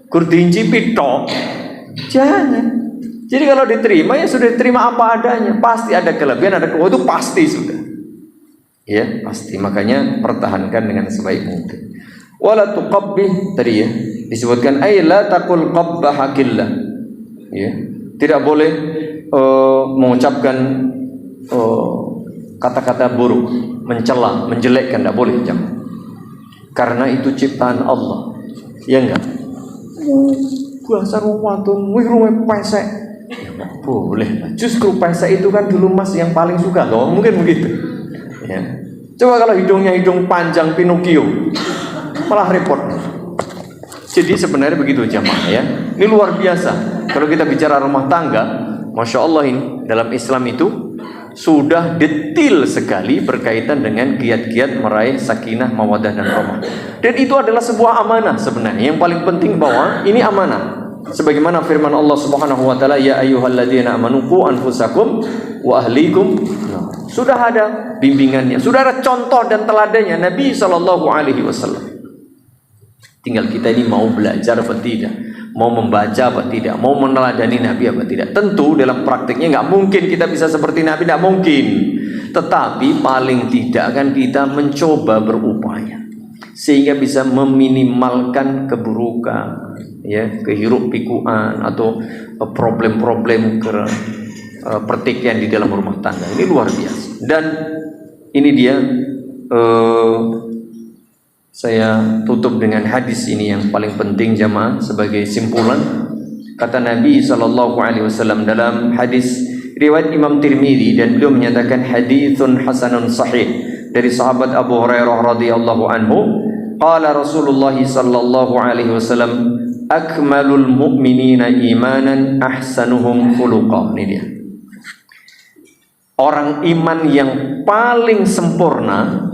gur diincipi tok. Jangan. Jadi kalau diterima ya sudah diterima apa adanya. Pasti ada kelebihan, ada kekurangan, itu pasti sudah. Ya, pasti. Makanya pertahankan dengan sebaik mungkin. Wala tuqabbih tadi ya, disebutkan ay la taqul qabbahakillah. Ya, tidak boleh mengucapkan kata-kata buruk, mencela, menjelekkan, tidak boleh jangan. Karena itu ciptaan Allah. Ya enggak? Dasar wadon, wih rumah pesek. Ya enggak boleh. Justru pesek itu kan dulu Mas yang paling suka loh, mungkin begitu. Ya. Coba kalau hidungnya hidung panjang Pinocchio, malah repot. Jadi sebenarnya begitu jamaah ya. Ini luar biasa. Kalau kita bicara rumah tangga, masya Allah ini dalam Islam itu sudah detail sekali berkaitan dengan kiat-kiat meraih sakinah, mawaddah dan rahmah. Dan itu adalah sebuah amanah sebenarnya. Yang paling penting bahwa ini amanah. Sebagaimana firman Allah Subhanahu wa taala, ya ayyuhalladzina amanu qu anfusakum wa ahlikum. Sudah ada bimbingannya, sudah ada contoh dan teladannya Nabi sallallahu alaihi wasallam. Tinggal kita ini mau belajar apa tidak, mau membaca apa tidak, mau meneladani Nabi apa tidak. Tentu dalam praktiknya nggak mungkin kita bisa seperti Nabi, tidak mungkin. Tetapi paling tidak kan kita mencoba berupaya sehingga bisa meminimalkan keburukan, ya, kehiruk pikuan atau problem-problem pertikaian di dalam rumah tangga. Ini luar biasa. Dan ini dia saya tutup dengan hadis ini yang paling penting jamaah sebagai simpulan. Kata Nabi SAW dalam hadis riwayat Imam Tirmidzi, dan beliau menyatakan haditsun hasanun sahih dari sahabat Abu Hurairah radhiyallahu anhu, qala Rasulullah sallallahu alaihi wasallam, akmalul mu'minina imanan ahsanuhum khuluqa. Ini dia. Orang iman yang paling sempurna,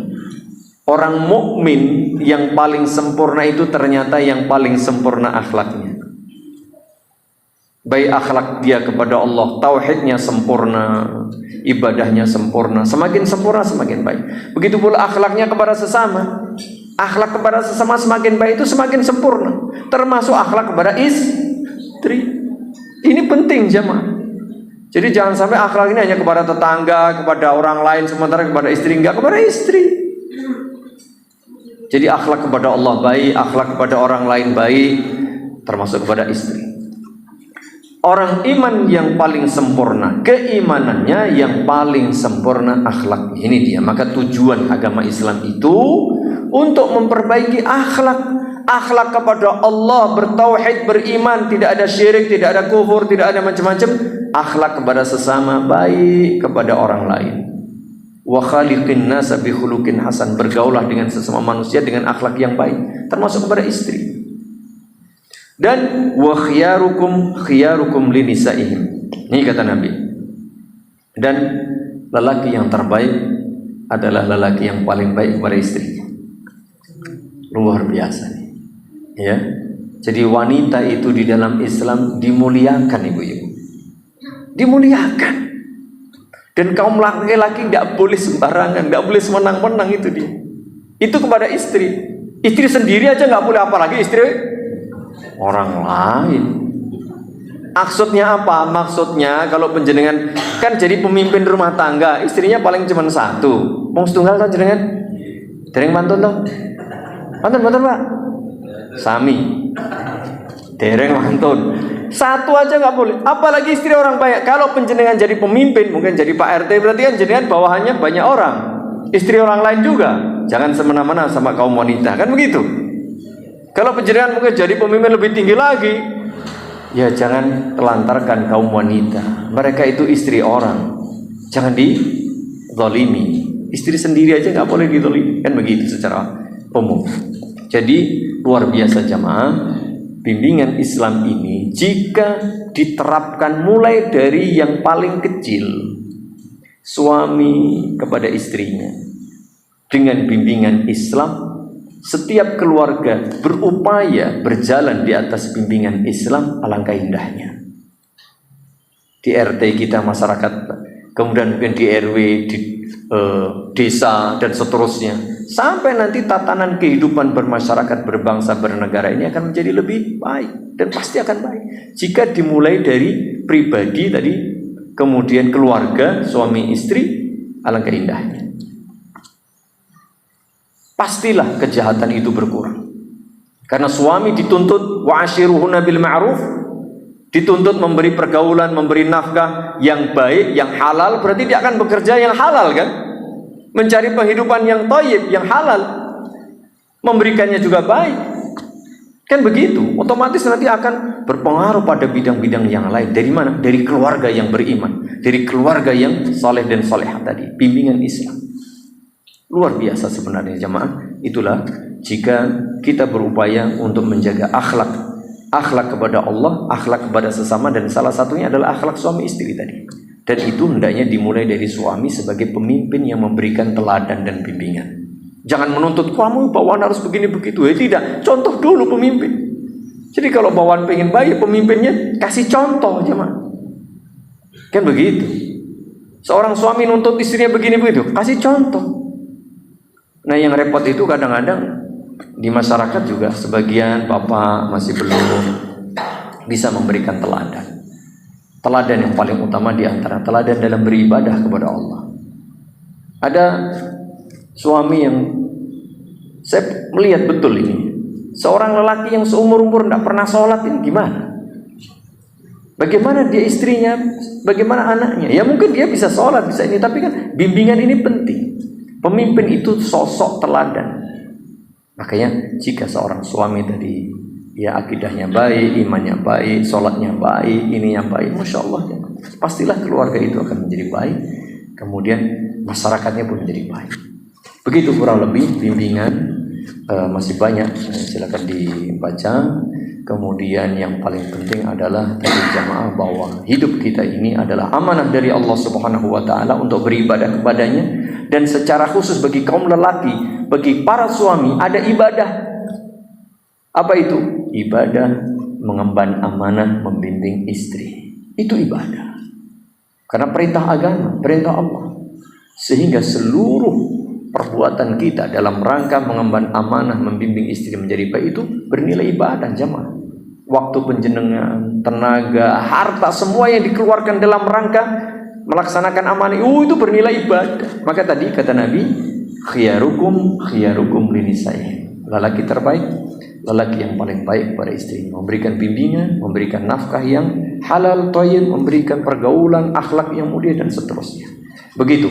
orang mukmin yang paling sempurna itu ternyata yang paling sempurna akhlaknya. Baik akhlak dia kepada Allah, tauhidnya sempurna, ibadahnya sempurna. Semakin sempurna semakin baik. Begitu pula akhlaknya kepada sesama. Akhlak kepada sesama semakin baik itu semakin sempurna. Termasuk akhlak kepada istri. Ini penting jemaah. Jadi jangan sampai akhlak ini hanya kepada tetangga, kepada orang lain, sementara kepada istri enggak, kepada istri. Jadi akhlak kepada Allah baik, akhlak kepada orang lain baik, termasuk kepada istri. Orang iman yang paling sempurna, keimanannya yang paling sempurna akhlak. Ini dia. Maka tujuan agama Islam itu untuk memperbaiki akhlak. Akhlak kepada Allah, bertauhid, beriman, tidak ada syirik, tidak ada kufur, tidak ada macam-macam. Akhlak kepada sesama baik, kepada orang lain. Wa khaliqin nasa bi khuluqin hasan, bergaulah dengan sesama manusia dengan akhlak yang baik, termasuk kepada istri. Dan wa khiyarukum li nisaihim. Ini kata Nabi. Dan lelaki yang terbaik adalah lelaki yang paling baik kepada istrinya. Luar biasa nih. Ya. Jadi wanita itu di dalam Islam dimuliakan, ibu-ibu. Dimuliakan. Dan kaum laki-laki tidak boleh sembarangan, tidak boleh semenang-menang, itu dia. Itu kepada istri. Istri sendiri aja nggak boleh, apalagi istri orang lain. Maksudnya apa? Maksudnya kalau penjenengan kan jadi pemimpin rumah tangga, istrinya paling cuma satu. Wong setunggal kan jenengan? Dereng mantun toh? Mantun Pak. Sami. Dereng mantun. Satu aja nggak boleh. Apalagi istri orang banyak. Kalau penjenengan jadi pemimpin, mungkin jadi Pak RT, berarti kan jenengan bawahannya banyak orang. Istri orang lain juga. Jangan semena-mena sama kaum wanita, kan begitu? Kalau penjenengan mungkin jadi pemimpin lebih tinggi lagi, ya jangan telantarkan kaum wanita. Mereka itu istri orang. Jangan dizalimi. Istri sendiri aja nggak boleh dizalimi, kan begitu secara umum. Jadi luar biasa jamaah, bimbingan Islam ini jika diterapkan mulai dari yang paling kecil, suami kepada istrinya, dengan bimbingan Islam, setiap keluarga berupaya berjalan di atas bimbingan Islam, alangkah indahnya. Di RT kita masyarakat, kemudian mungkin di RW, di desa dan seterusnya, sampai nanti tatanan kehidupan bermasyarakat, berbangsa, bernegara ini akan menjadi lebih baik dan pasti akan baik jika dimulai dari pribadi tadi, kemudian keluarga, suami istri, alangkah indahnya. Pastilah kejahatan itu berkurang. Karena suami dituntut wa'ashiruhunna bil ma'ruf, dituntut memberi pergaulan, memberi nafkah yang baik, yang halal, berarti dia akan bekerja yang halal kan? Mencari penghidupan yang thayyib, yang halal. Memberikannya juga baik. Kan begitu, otomatis nanti akan berpengaruh pada bidang-bidang yang lain. Dari mana? Dari keluarga yang beriman, dari keluarga yang saleh dan salehah tadi, bimbingan Islam. Luar biasa sebenarnya jamaah. Itulah jika kita berupaya untuk menjaga akhlak kepada Allah, akhlak kepada sesama, dan salah satunya adalah akhlak suami istri tadi. Dan itu hendaknya dimulai dari suami sebagai pemimpin yang memberikan teladan dan bimbingan. Jangan menuntut kamu bawaan harus begini begitu. Ya tidak, contoh dulu pemimpin. Jadi kalau bawaan pengen baik, pemimpinnya kasih contoh jemaah. Kan begitu. Seorang suami nuntut istrinya begini begitu, kasih contoh. Nah yang repot itu kadang-kadang di masyarakat juga sebagian bapak masih belum bisa memberikan teladan. Teladan yang paling utama di antara teladan dalam beribadah kepada Allah. Ada suami yang saya melihat betul ini, seorang lelaki yang seumur-umur tidak pernah sholat, ini gimana? Bagaimana dia istrinya, bagaimana anaknya? Ya mungkin dia bisa sholat, bisa ini, tapi kan bimbingan ini penting. Pemimpin itu sosok teladan. Makanya jika seorang suami tadi, ya akidahnya baik, imannya baik, sholatnya baik, ininya baik, masya Allah, ya, pastilah keluarga itu akan menjadi baik. Kemudian masyarakatnya pun menjadi baik. Begitu kurang lebih bimbingan. Masih banyak, silakan dibaca. Kemudian yang paling penting adalah tadi jamaah, bahwa hidup kita ini adalah amanah dari Allah Subhanahu wa taala untuk beribadah kepadanya, dan secara khusus bagi kaum lelaki, bagi para suami ada ibadah. Apa itu? Ibadah mengemban amanah membimbing istri. Itu ibadah. Karena perintah agama, perintah Allah. Sehingga seluruh perbuatan kita dalam rangka mengemban amanah membimbing istri menjadi baik itu bernilai ibadah jamaah. Waktu penjenengan, tenaga, harta, semua yang dikeluarkan dalam rangka melaksanakan amanah itu bernilai ibadah. Maka tadi kata Nabi, khiyarukum linisaihi. Lelaki terbaik, lelaki yang paling baik kepada istrinya, memberikan bimbingan, memberikan nafkah yang halal, thayyib, memberikan pergaulan, akhlak yang mulia, dan seterusnya. Begitu.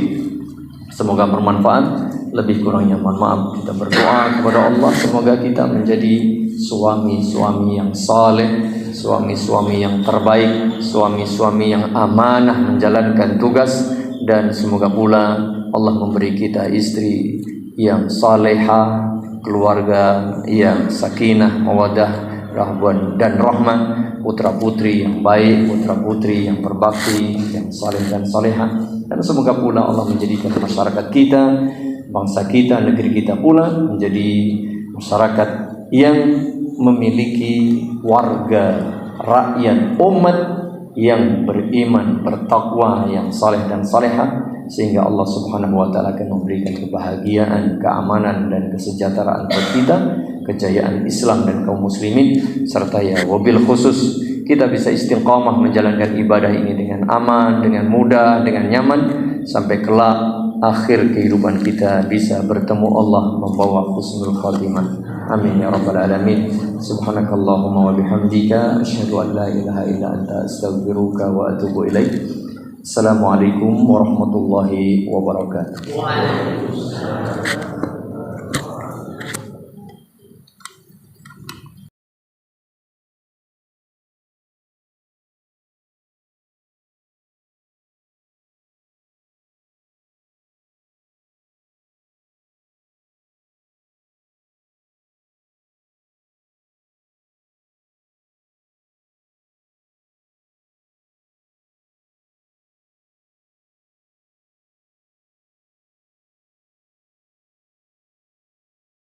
Semoga bermanfaat. Lebih kurangnya mohon maaf. Kita berdoa kepada Allah, semoga kita menjadi suami-suami yang saleh, suami-suami yang terbaik, suami-suami yang amanah menjalankan tugas, dan semoga pula Allah memberi kita istri yang salehah, keluarga yang sakinah, mawaddah, rahwan dan rahmah, putra-putri yang baik, putra-putri yang berbakti, yang saleh dan salehah. Dan semoga pula Allah menjadikan masyarakat kita, bangsa kita, negeri kita pula menjadi masyarakat yang memiliki warga, rakyat, umat yang beriman, bertakwa, yang saleh dan salehah, sehingga Allah Subhanahu wa taala akan memberikan kebahagiaan, keamanan dan kesejahteraan buat kita, kejayaan Islam dan kaum muslimin, serta ya wabil khusus kita bisa istiqamah menjalankan ibadah ini dengan aman, dengan mudah, dengan nyaman sampai kelak akhir kehidupan kita bisa bertemu Allah membawa husnul khatimah. Amin ya rabbal alamin. Subhanakallahumma wa bihamdika asyhadu an la ilaha illa anta astaghfiruka wa atubu ilaik. Assalamualaikum warahmatullahi wabarakatuh. Waalaikumsalam.